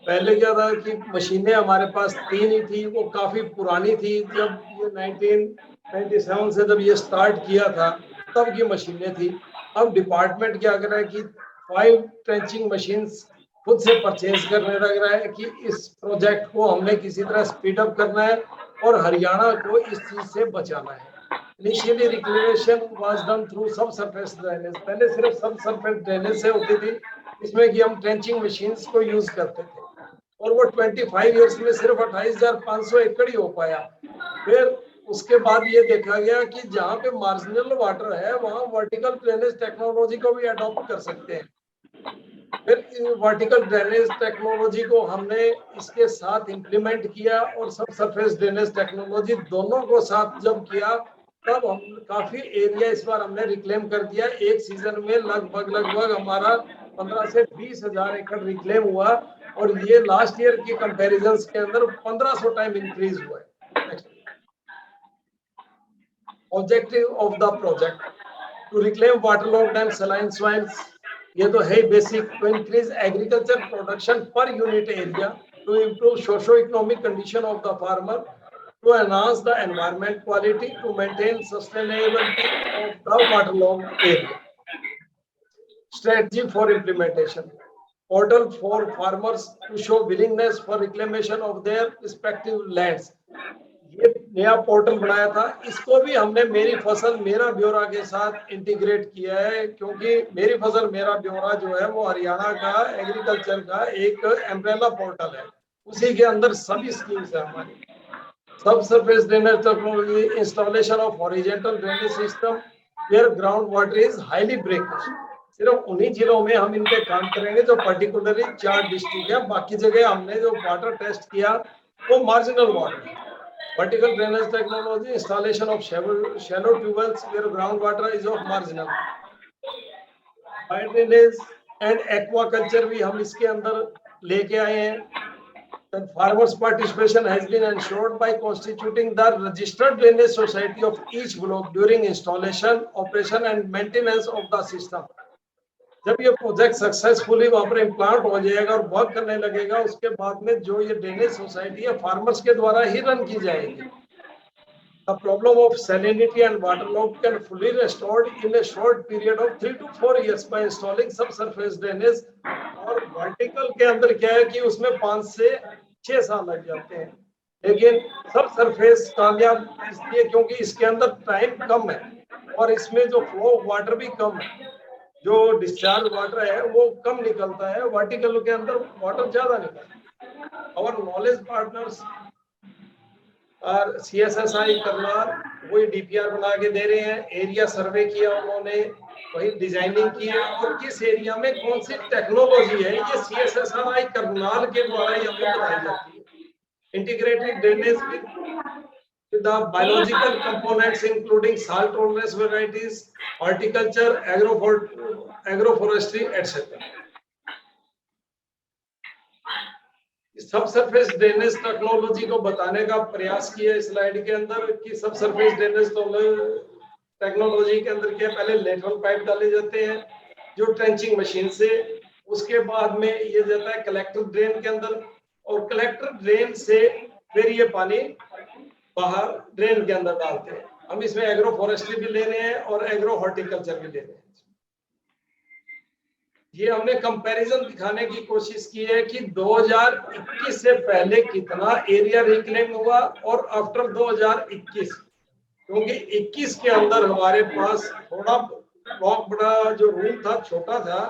E: पहले क्या था कि मशीनें हमारे पास 3 ही थी, वो काफी पुरानी थी। जब ये 1997 से जब ये स्टार्ट किया था तब की मशीनें थी। अब डिपार्टमेंट क्या कर रहा है कि 5 ट्रेंचिंग मशीन्स खुद से परचेज करने लग रहा है कि इस प्रोजेक्ट को हमने किसी तरह स्पीड अप करना है और हरियाणा को इस चीज से बचाना है। Initially reclamation was done through सब सरफेस ड्रेनेज। पहले सिर्फ सब सरफेस ड्रेनेज से होती थी, इसमें कि हम ट्रेंचिंग मशीन्स को यूज करते थे। और वो 25 इयर्स में सिर्फ 28,500 एकड़ ही हो पाया। फिर उसके बाद ये देखा गया कि जहाँ पे मार्जिनल वाटर है वहाँ वर्टिकल ड्रेनेज टेक्नोलॉजी को भी अडॉप्ट कर सकते हैं। फिर वर्टिकल ड्रेनेज टेक्नोलॉजी को हमने इसके साथ इम्प्लीमेंट किया और सब सरफेस ड्रेनेज टेक्नोलॉजी दोनों को साथ जब किया तब हम काफी एरिया इस बार हमने रिक्लेम कर दिया। एक सीजन में लगभग हमारा 15 से 20,000 एकड़ रिक्लेम हुआ और ये लास्ट ईयर की कंपैरिजंस के अंदर 1500 टाइम इंक्रीज हुआ है। Objective of the project to reclaim waterlogged and saline swines, ये तो है basic. To increase agriculture production per unit area, to improve socio economic condition of the farmer, to enhance the environment quality, to maintain sustainability of the waterlogged area. Strategy for implementation. Portal for farmers to show willingness for reclamation of their respective lands. ये नया portal बनाया था, इसको भी हमने मेरी फसल मेरा ब्यौरा के साथ इंटीग्रेट किया है, क्योंकि मेरी फसल मेरा ब्यौरा जो है वो हरियाणा का एग्रीकल्चर का एक एम्ब्रेला पोर्टल है, उसी के अंदर सभी स्कीम्स है हमारी। Subsurface drainage technology, installation of horizontal drainage system where groundwater is highly brackish. सिर्फ उन्हीं जिलों में हम इन पे काम करेंगे जो पर्टिकुलरली 4 डिस्ट्रिक्ट है, बाकी जगह हमने जो वाटर टेस्ट किया वो मार्जिनल वाटर है। Vertical drainage technology, installation of shallow tubes where groundwater is of marginal. Fire drainage and aquaculture भी हम इसके अंदर लेके आए हैं। The farmers' participation has been ensured by constituting the registered drainage society of each block during installation, operation and maintenance of the system. जब ये project successfully वहां पर इम्प्लांट हो जाएगा और वर्क करने लगेगा, उसके बाद में जो ये ड्रेनेज सोसाइटी है फार्मर्स के द्वारा ही रन की जाएगी। The problem of salinity and waterlogged can fully restored in a short period of 3 to 4 years by installing subsurface drainage. और वर्टिकल के अंदर क्या है कि उसमें 5 से 6 साल लग जाते हैं, लेकिन सब सरफेस कामयाब इसलिए क्योंकि इसके अंदर टाइम कम है और इसमें जो फ्लो वाटर भी कम है, जो डिस्चार्ज वाटर है वो कम निकलता है, वर्टिकल के अंदर वाटर ज्यादा निकलता है। और नॉलेज पार्टनर्स और CSSI करनाल वही DPR बना के दे रहे हैं, एरिया सर्वे किया उन्होंने, वही डिजाइनिंग की है और किस एरिया में कौन सी टेक्नोलॉजी है ये CSSI करनाल के द्वारा ही हमें बताई जाती है। Integrated drainage with the biological components including salt tolerance varieties, horticulture, agroforestry, etc. सब सरफेस ड्रेनेज टेक्नोलॉजी को बताने का प्रयास किया इस स्लाइड के अंदर कि सब सरफेस ड्रेनेज टेक्नोलॉजी के अंदर क्या, पहले लेटरल पाइप डाले जाते हैं जो ट्रेंचिंग मशीन से, उसके बाद में ये जाता है कलेक्टर ड्रेन के अंदर और कलेक्टर ड्रेन से फिर ये पानी बाहर ड्रेन के अंदर डालते हैं। हम इसमें एग्रो फॉरेस्ट्री भी ले रहे हैं और एग्रो हॉर्टिकल्चर भी ले रहे हैं। ये हमने कंपैरिजन दिखाने की कोशिश की है कि 2021 से पहले कितना एरिया रिक्लेम हुआ और आफ्टर 2021, क्योंकि 21 के अंदर हमारे पास थोड़ा ब्लॉक बड़ा जो रूम था छोटा था,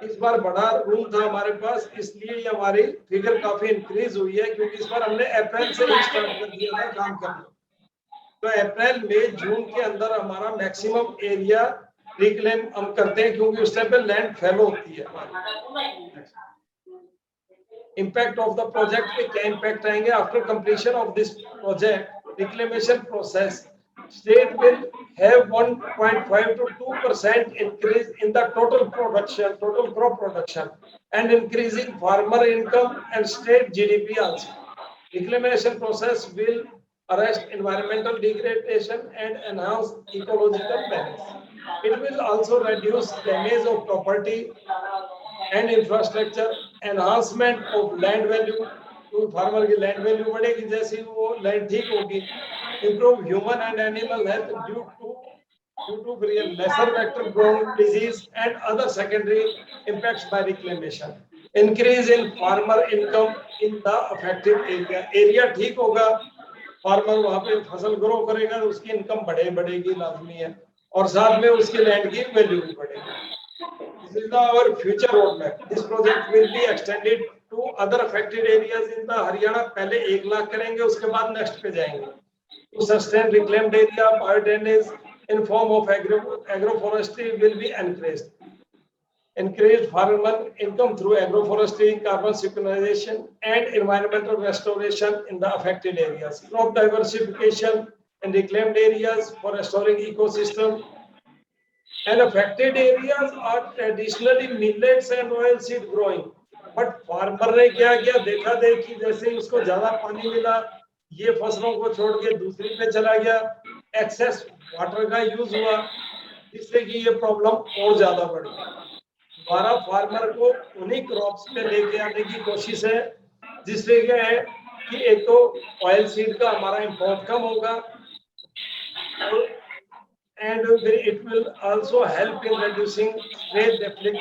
E: इस बार बड़ा रूम था हमारे पास, इसलिए ये हमारी फिगर काफी इंक्रीज हुई है, क्योंकि इस बार हमने अप्रैल से ही स्टार्ट कर दिया था काम करना। तो अप्रैल मई जून के अंदर हमारा मैक्सिमम एरिया रिक्लेम हम करते हैं, क्योंकि उस टाइम पे लैंड फैलो होती है। इम्पैक्ट ऑफ द प्रोजेक्ट पे क्या इम्पैक्ट आएंगे? After completion of this project reclamation process, state will have 1.5 to 2% increase in the total production, total crop production, and increasing farmer income and state GDP also. Reclamation process will arrest environmental degradation and enhance ecological balance. It will also reduce damage of property and infrastructure, enhancement of land value, तो farmer की land value बढ़ेगी जैसे वो land ठीक होगी, improve human and animal health due to lesser vector borne disease and other secondary impacts by reclamation, increase in farmer income in the affected area ठीक होगा, farmer वहां पे फसल ग्रो करेगा तो उसकी इनकम बढ़ेगी लाजमी है, और साथ में उसकी लैंड की वैल्यू भी बढ़ेगी। This is our future roadmap. This project will be extended to other affected areas in the Haryana, पहले 1 लाख करेंगे, उसके बाद next पे जाएंगे. To sustain reclaimed area, bio-drainage in form of agroforestry will be encouraged. Encourage farmer income through agroforestry, carbon sequestration, and environmental restoration in the affected areas. Crop diversification in reclaimed areas for restoring ecosystem. And affected areas are traditionally millets and oilseed growing. But farmer ने क्या किया, देखा देखी, जैसे ही उसको ज्यादा पानी मिला, ये फसलों को छोड़ के दूसरी पे चला गया, एक्सेस वाटर का यूज हुआ, जिससे कि ये प्रॉब्लम और ज्यादा बढ़ गई. दोबारा फार्मर को उन्हीं क्रॉप्स पे लेके आने की कोशिश है, जिससे क्या है कि एक तो ऑयल सीड का हमारा इंपोर्ट कम होगा, and it will also help in reducing trade deficit.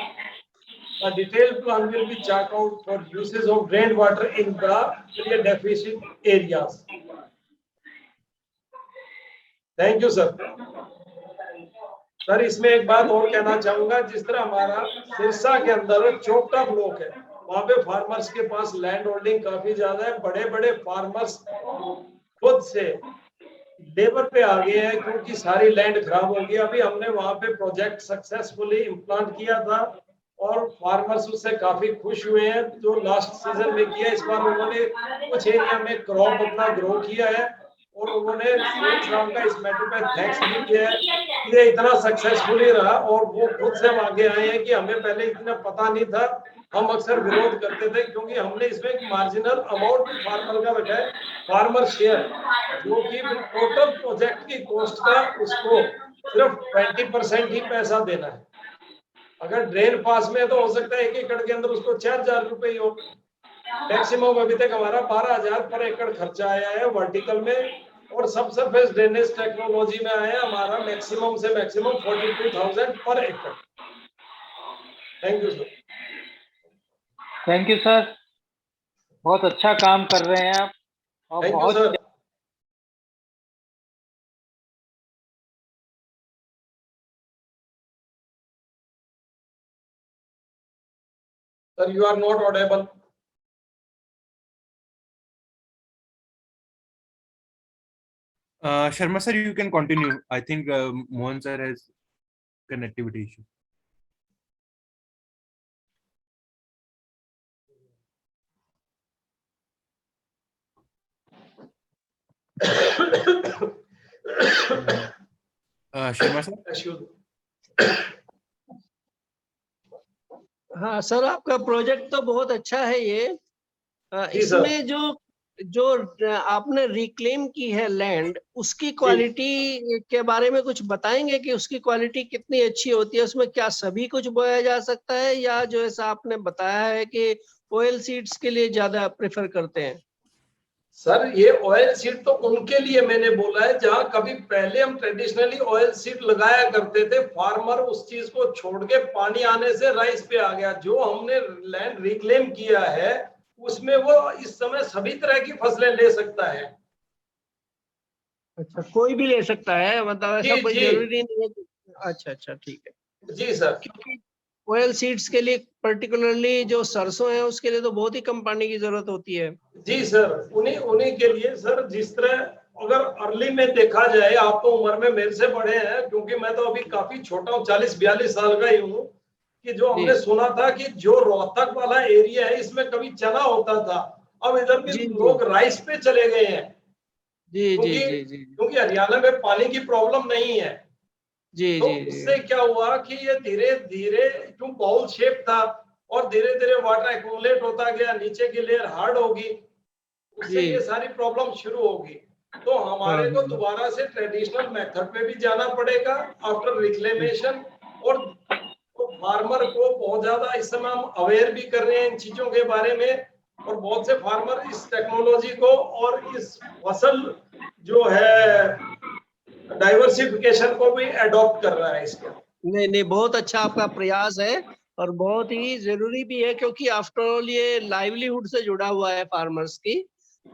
E: A detailed plan will be charted out for uses of rainwater in the trade deficit areas. Thank you, sir. Sir, इसमें एक बात और कहना चाहूंगा, जिस तरह हमारा सिरसा के अंदर चोपटा ब्लॉक है, वहां पे फार्मर्स के पास लैंड होल्डिंग काफी ज्यादा है. बड़े बड़े फार्मर्स खुद से लेबर पे आ गए हैं, क्योंकि सारी लैंड खराब हो गई. अभी हमने वहां पे प्रोजेक्ट सक्सेसफुली इम्प्लांट किया था और फार्मर्स उससे काफी खुश हुए हैं. जो लास्ट सीजन में किया, इस बार उन्होंने कुछ एरिया में क्रॉप अपना ग्रो किया है और उन्होंने सीएम साहब का इस मैटर पे थैंक्स भी किया है कि ये इतना सक्सेसफुली रहा. और वो खुद से आगे आए हैं कि हमें पहले इतना पता नहीं था, हम अक्सर विरोध करते थे, क्योंकि हमने इसमें एक मार्जिनल अमाउंट भी फार्मर का रखा है, फार्मर शेयर, जो कि टोटल प्रोजेक्ट की कॉस्ट का उसको सिर्फ 20% ही पैसा देना है. अगर ड्रेन पास में तो हो सकता है 1 एकड़ के अंदर उसको 4,000 रुपए ही हो. मैक्सिमम अभी तक हमारा 12,000 पर एकड़ खर्चा आया है वर्टिकल में, और सब सरफेस ड्रेनेज टेक्नोलॉजी में आया हमारा मैक्सिमम से मैक्सिमम 42,000 पर एकड़. Thank you sir.
A: Thank you sir, बहुत अच्छा काम कर रहे हैं आप. और
E: थैंक यू
A: बहुत
E: sir. Sir, you are not audible.
F: Sharma sir, you can continue. I think Mohan sir has connectivity issue. Sharma sir.
D: हाँ सर, आपका प्रोजेक्ट तो बहुत अच्छा है ये.
E: जी सर.
D: इसमें जो आपने रिक्लेम की है लैंड, उसकी क्वालिटी के बारे में कुछ बताएंगे कि उसकी क्वालिटी कितनी अच्छी होती है? उसमें क्या सभी कुछ बोया जा सकता है, या जो ऐसा आपने बताया है कि ऑयल सीड्स के लिए ज्यादा प्रेफर करते हैं?
E: सर, ये ऑयल सीड तो उनके लिए मैंने बोला है जहां कभी पहले हम ट्रेडिशनली ऑयल सीड लगाया करते थे. फार्मर उस चीज को छोड़ के पानी आने से राइस पे आ गया. जो हमने लैंड रिक्लेम किया है उसमें वो इस समय सभी तरह की फसलें ले सकता है.
D: अच्छा, कोई भी ले सकता है, मतलब ऐसा कोई जरूरी नहीं है? अच्छा अच्छा, ठीक है.
E: जी सर.
D: क्योंकि ऑयल सीड्स के लिए पर्टिकुलरली जो सरसों है उसके लिए तो बहुत ही कम पानी की जरूरत होती है.
E: जी सर, उन्हीं के लिए सर. जिस तरह अगर अर्ली में देखा जाए, आप तो उम्र में मेरे से बड़े हैं, क्योंकि मैं तो अभी काफी छोटा हूँ, 40-42 साल का ही हूँ, कि जो हमने सुना था कि जो रोहतक वाला एरिया है इसमें कभी चना होता था, अब इधर भी लोग राइस पे चले गए हैं.
D: जी जी जी जी.
E: क्योंकि हरियाणा में पानी की प्रॉब्लम नहीं है.
D: जी
E: तो
D: जी.
E: इससे क्या हुआ कि ये धीरे धीरे, क्यों बाउल शेप था, और धीरे धीरे वाटर एक्यूमुलेट होता गया, नीचे की लेयर हार्ड होगी, उससे ये सारी प्रॉब्लम शुरू होगी. तो हमारे को दोबारा से ट्रेडिशनल मेथड पे भी जाना पड़ेगा आफ्टर रिक्लेमेशन. और तो फार्मर को बहुत ज्यादा इस समय हम अवेयर भी कर रहे हैं इन चीजों के बारे में, और बहुत से फार्मर इस टेक्नोलॉजी को और इस फसल जो है डाइवर्सिफिकेशन को भी अडॉप्ट कर रहा है इसका.
D: नहीं नहीं, बहुत अच्छा आपका प्रयास है और बहुत ही जरूरी भी है, क्योंकि आफ्टर ऑल ये लाइवलीहुड से जुड़ा हुआ है फार्मर्स की.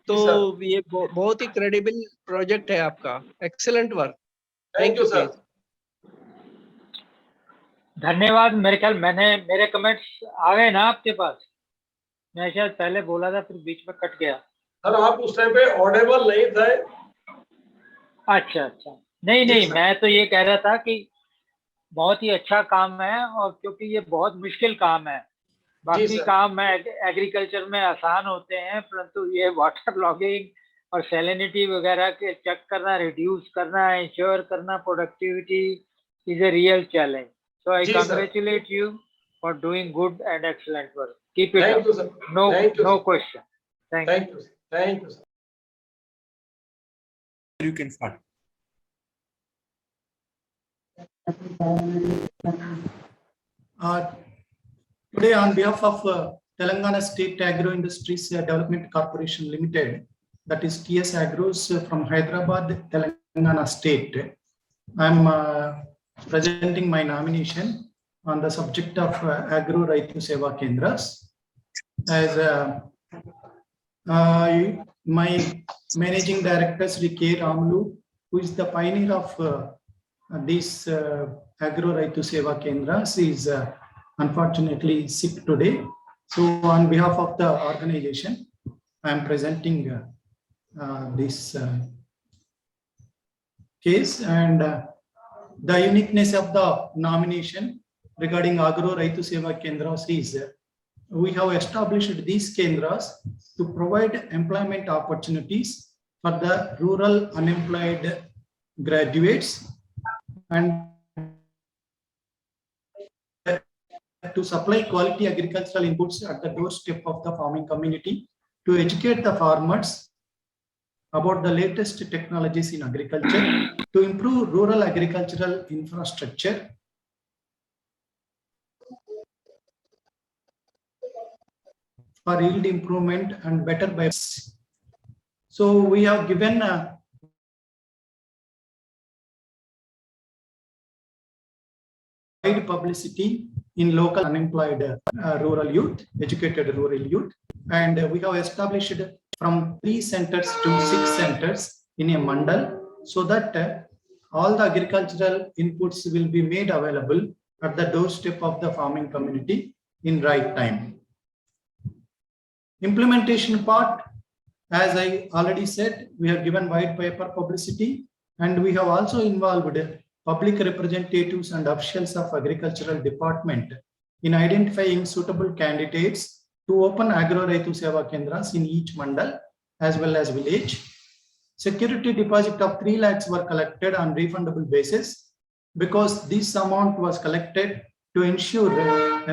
D: तो ये बहुत ही क्रेडिबल प्रोजेक्ट है आपका. Excellent work.
E: Thank you sir.
A: धन्यवाद. मेरे ख्याल मेरे कमेंट्स आ गए ना आपके पास? मैं शायद पहले बोला था फिर बीच में कट गया।
E: सर आप उस टाइम पे ऑडेबल नहीं थे।
A: अच्छा अच्छा, नहीं
E: जी
A: नहीं,
E: सर।
A: मैं तो ये कह रहा था कि बहुत ही अच्छा काम है, और क्योंकि ये बहुत मुश्किल काम है।
E: जी
A: बाकी
E: सर।
A: काम एग्रीकल्चर में आसान होते हैं, परंतु ये वाटर लॉगिंग और सैलिनिटी वगैरह के चेक करना, रिड्यूस करना, इंश्योर करना productivity is a real challenge. So I
E: जी sir.
A: Congratulate you for doing good and excellent work. Keep it
E: thank
A: up.
E: You sir.
A: No
E: thank you
A: no
E: sir.
A: Question. Thank you.
E: Thank you sir. Thank you sir.
F: You can start.
C: Today, on behalf of Telangana State Agro Industries Development Corporation Limited, that is TS Agros from Hyderabad, Telangana State, I am presenting my nomination on the subject of Agro Raitu Seva Kendras. As my managing director, Sri K. Ramlu, who is the pioneer of this Agro Raitu Seva Kendras, is unfortunately sick today. So on behalf of the organization, I am presenting this case, and the uniqueness of the nomination regarding Agro Raitu Seva Kendras is we have established these kendras to provide employment opportunities for the rural unemployed graduates and to supply quality agricultural inputs at the doorstep of the farming community, to educate the farmers about the latest technologies in agriculture, to improve rural agricultural infrastructure, for yield improvement and better bios. So we have given wide publicity in local unemployed rural youth, educated rural youth, and we have established from 3 centers to 6 centers in a mandal, so that all the agricultural inputs will be made available at the doorstep of the farming community in right time. Implementation part, as I already said, we have given white paper publicity, and we have also involved public representatives and officials of agricultural department in identifying suitable candidates to open Agro Raitu Seva Kendras in each mandal as well as village. Security deposit of 3 lakhs were collected on refundable basis, because this amount was collected to ensure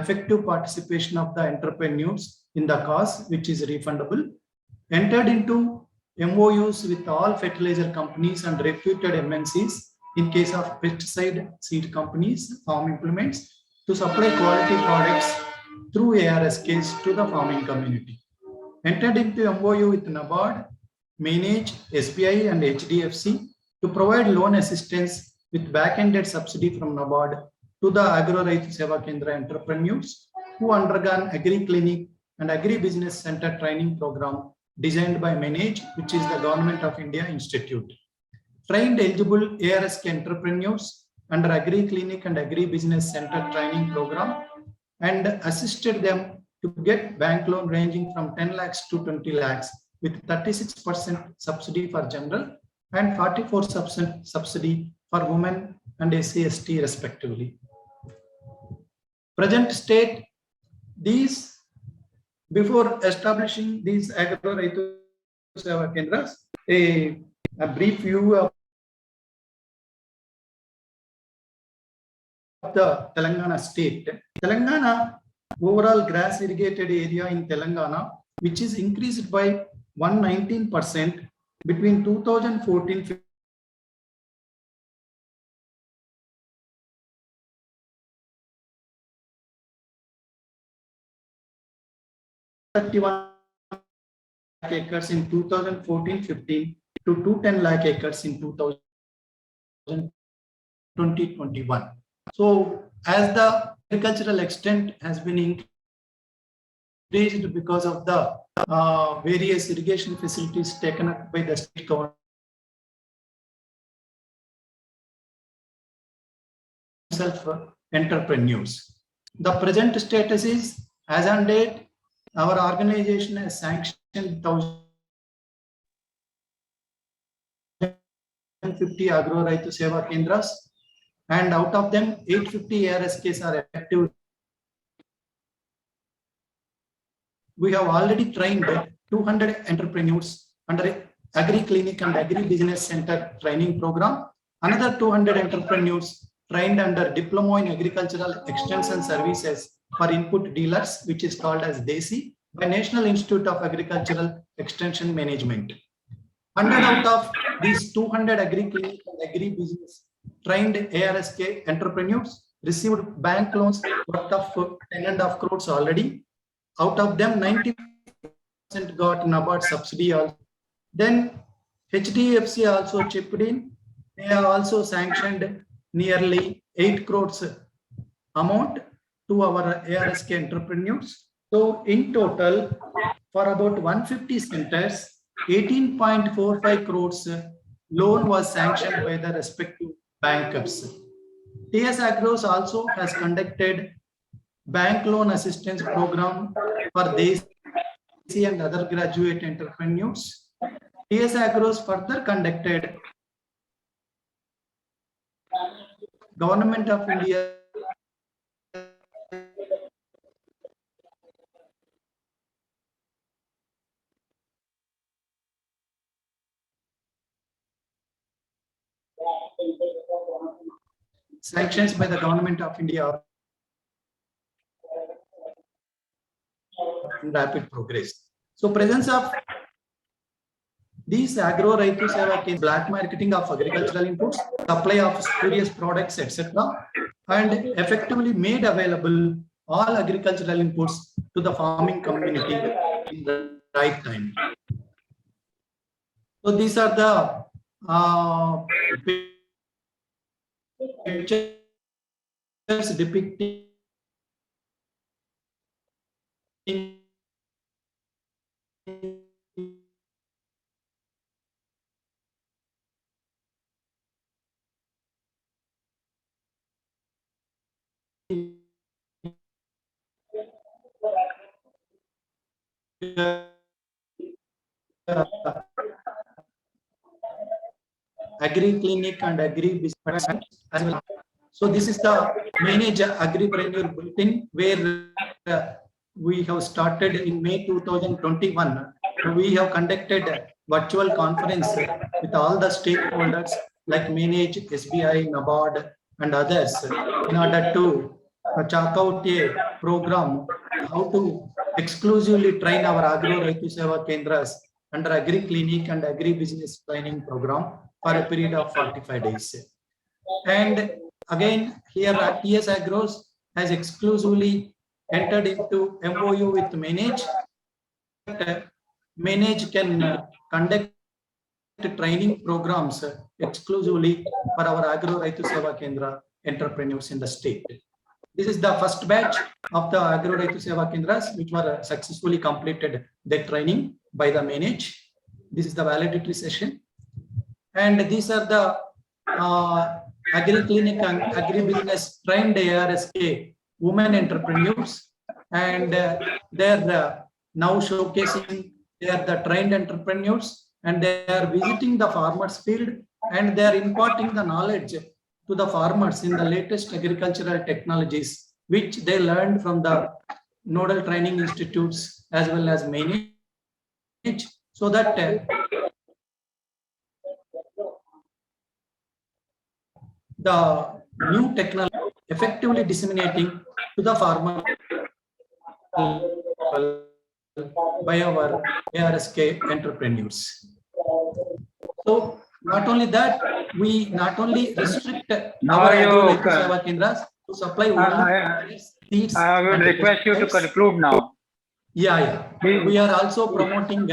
C: effective participation of the entrepreneurs in the cause, which is refundable. Entered into MOUs with all fertilizer companies and reputed MNCs in case of pesticide seed companies, farm implements, to supply quality products through ARSKs to the farming community. Entered into MOU with NABARD, Manage, SBI and HDFC to provide loan assistance with back-ended subsidy from NABARD to the Agro Raitu Seva Kendra entrepreneurs who undergone Agri-Clinic and Agri-Business Center training program designed by Manage, which is the Government of India Institute. Trained eligible ARSK entrepreneurs under Agri-Clinic and Agri-Business Center training program, and assisted them to get bank loan ranging from 10 lakhs to 20 lakhs with 36% subsidy for general and 44% subsidy for women and SC/ST respectively. Present state, these, before establishing these Agro Raitu Seva Kendras, a brief view of the Telangana state. Telangana overall grass irrigated area in Telangana, which is increased by 119% between 2014 31 lakh acres in 2014-15 to 210 lakh acres in 2021. So as the agricultural extent has been increased because of the various irrigation facilities taken up by the state government, self entrepreneurs. The present status is, as on date, our organization has sanctioned 1,050 Agro Raitu Seva Kendras, and out of them 850 ARSKs are active. We have already trained 200 entrepreneurs under Agri Clinic and Agri Business Center training program. Another 200 entrepreneurs trained under Diploma in Agricultural Extension Services for Input Dealers, which is called as DESI, by National Institute of Agricultural Extension Management. 100 out of these 200 Agri Clinic and Agri Business trained ARSK entrepreneurs received bank loans worth of 10.5 crores already. Out of them, 90% got NABARD subsidy also. Then HDFC also chipped in. They have also sanctioned nearly 8 crores amount to our ARSK entrepreneurs. So in total, for about 150 centers, 18.45 crores loan was sanctioned by the respective bankers. TS Agros also has conducted bank loan assistance program for DESI and other graduate entrepreneurs. TS Agros further conducted Government of India sanctions by the Government of India in rapid progress. So presence of these Agro Raitu Seva case, black marketing of agricultural inputs, supply of spurious products, etc., and effectively made available all agricultural inputs to the farming community in the right time. So these are the pictures depicting Agri Clinic and Agri Business as well. So this is the Manage Agripreneur Bulletin, where we have started in May 2021. We have conducted a virtual conference with all the stakeholders like Manage, SBI, NABARD, and others in order to chalk out a program how to exclusively train our Agro Raitu Seva Kendras under Agri Clinic and Agri Business Training Program for a period of 45 days. And again, here TS Agros has exclusively entered into MOU with Manage. Manage can conduct training programs exclusively for our Agro Raitu Seva Kendra entrepreneurs in the state. This is the first batch of the Agro Raitu Seva Kendras, which were successfully completed their training by the Manage. This is the validatory session. And these are the Agri Clinic and Agri Business trained ARSK women entrepreneurs. And they're now showcasing the trained entrepreneurs, and they are visiting the farmers field, and they are imparting the knowledge to the farmers in the latest agricultural technologies, which they learned from the nodal training institutes as well as Manage, so that the new technology effectively disseminating to the farmer by our ARSK entrepreneurs. So not only that, we not only restrict our Agro Raitu Seva Kendras to supply only seeds.
A: I would request you to conclude now.
C: Yeah. We are also promoting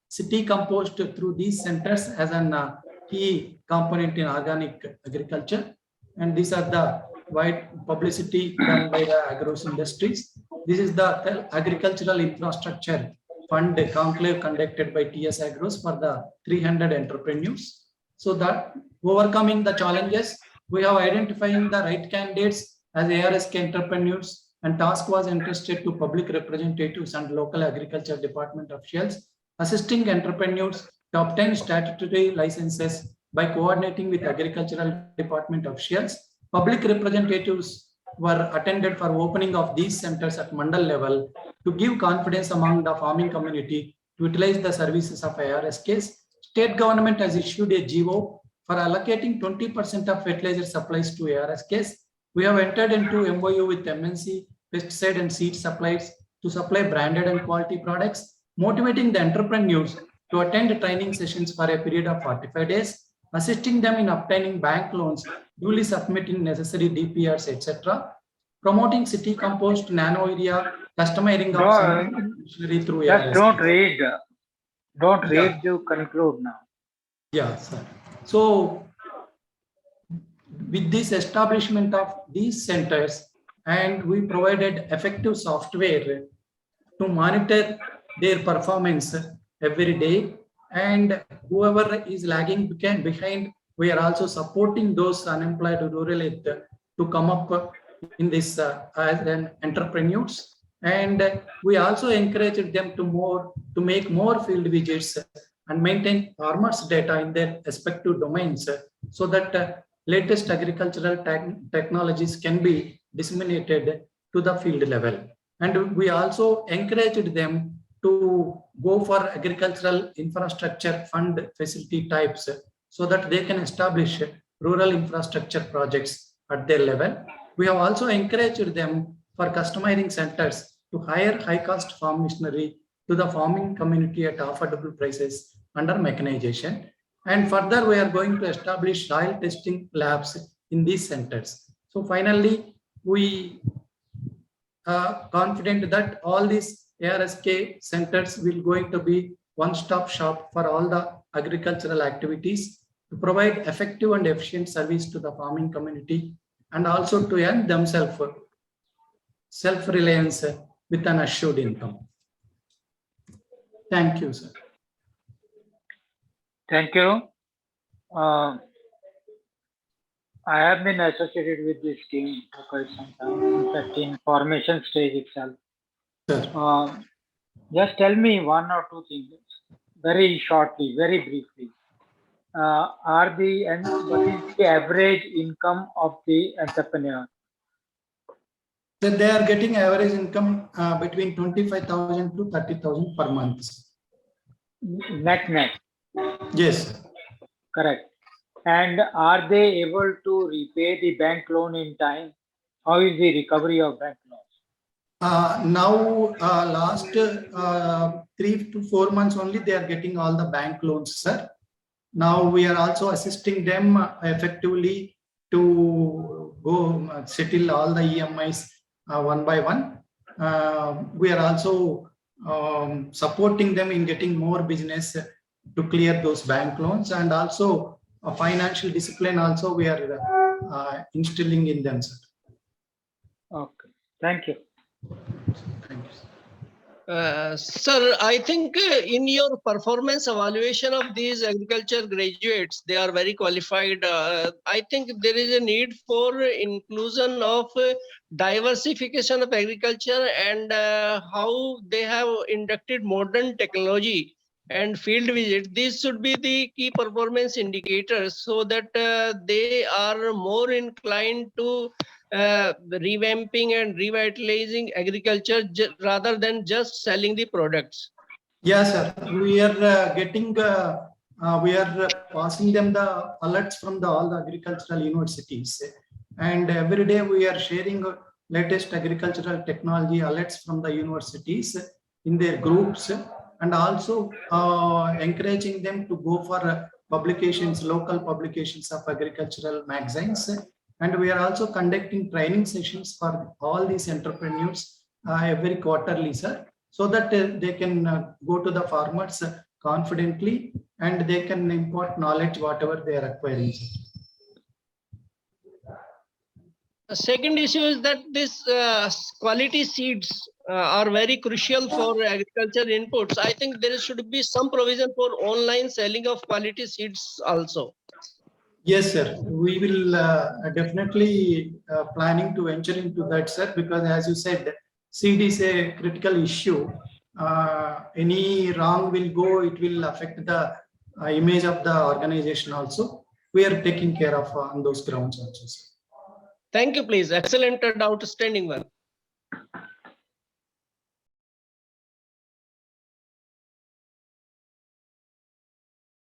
C: city compost through these centers as a key component in organic agriculture. And these are the wide publicity done by the agros industries. This is the agricultural infrastructure fund conclave conducted by TS Agros for the 300 entrepreneurs. So that overcoming the challenges, we have identifying the right candidates as ARSK entrepreneurs
G: and task was entrusted to public representatives and local agriculture department officials, assisting entrepreneurs to obtain statutory licenses by coordinating with agricultural department officials. Public representatives were attended for opening of these centers at mandal level to give confidence among the farming community to utilize the services of ARSKs. State government has issued a GO for allocating 20% of fertilizer supplies to ARSKs. We have entered into MOU with MNC, pesticide and seed suppliers to supply branded and quality products, motivating the entrepreneurs to attend training sessions for a period of 45 days, assisting them in obtaining bank loans, duly submitting necessary DPRs, etc., promoting city compost, nano area, customizing of machinery through
A: Just
G: ARSK.
A: don't read. Don't
G: Yeah.
A: read to conclude now.
G: Yeah, sir. So with this establishment of these centers, and we provided effective software to monitor their performance every day, and whoever is lagging behind, we are also supporting those unemployed rural youth to come up in this as an entrepreneurs, and we also encouraged them to make more field visits and maintain farmers data in their respective domains so that latest agricultural technologies can be disseminated to the field level. And we also encouraged them to go for agricultural infrastructure fund facility types so that they can establish rural infrastructure projects at their level. We have also encouraged them for customizing centers to hire high-cost farm machinery to the farming community at affordable prices under mechanization. And further, we are going to establish soil testing labs in these centers. So finally, we are confident that all these ARSK centers will going to be one-stop shop for all the agricultural activities to provide effective and efficient service to the farming community and also to earn themselves self-reliance with an assured income. Thank you, sir.
A: Thank you. I have been associated with this team for quite some time, in fact, in formation stage itself.
G: Sir.
A: Just tell me one or two things, very shortly, very briefly. What is the average income of the entrepreneur?
G: So they are getting average income between 25,000 to 30,000 per month.
A: Net.
G: Yes.
A: Correct. And are they able to repay the bank loan in time? How is the recovery of bank loans?
G: Now, last 3 to 4 months only, they are getting all the bank loans, sir. Now we are also assisting them effectively to go settle all the EMIs one by one. We are also supporting them in getting more business to clear those bank loans, and also financial discipline also we are instilling in them, sir.
A: Okay, thank you.
G: Thank you, sir.
D: Sir, I think in your performance evaluation of these agriculture graduates, they are very qualified. I think there is a need for inclusion of diversification of agriculture and how they have inducted modern technology and field visits. These should be the key performance indicators so that they are more inclined to revamping and revitalizing agriculture rather than just selling the products.
G: Yes, sir. We are we are passing them the alerts from all the agricultural universities, and every day we are sharing latest agricultural technology alerts from the universities in their groups, and also encouraging them to go for publications, local publications of agricultural magazines. And we are also conducting training sessions for all these entrepreneurs every quarterly, sir, so that they can go to the farmers confidently and they can impart knowledge whatever they are acquiring.
D: The second issue is that this quality seeds are very crucial for agriculture inputs. I think there should be some provision for online selling of quality seeds also.
G: Yes, sir. We will definitely planning to venture into that, sir, because as you said, seed is a critical issue. Any wrong will go, it will affect the image of the organization also. We are taking care of on those grounds also, sir.
D: Thank you, please. Excellent and outstanding work.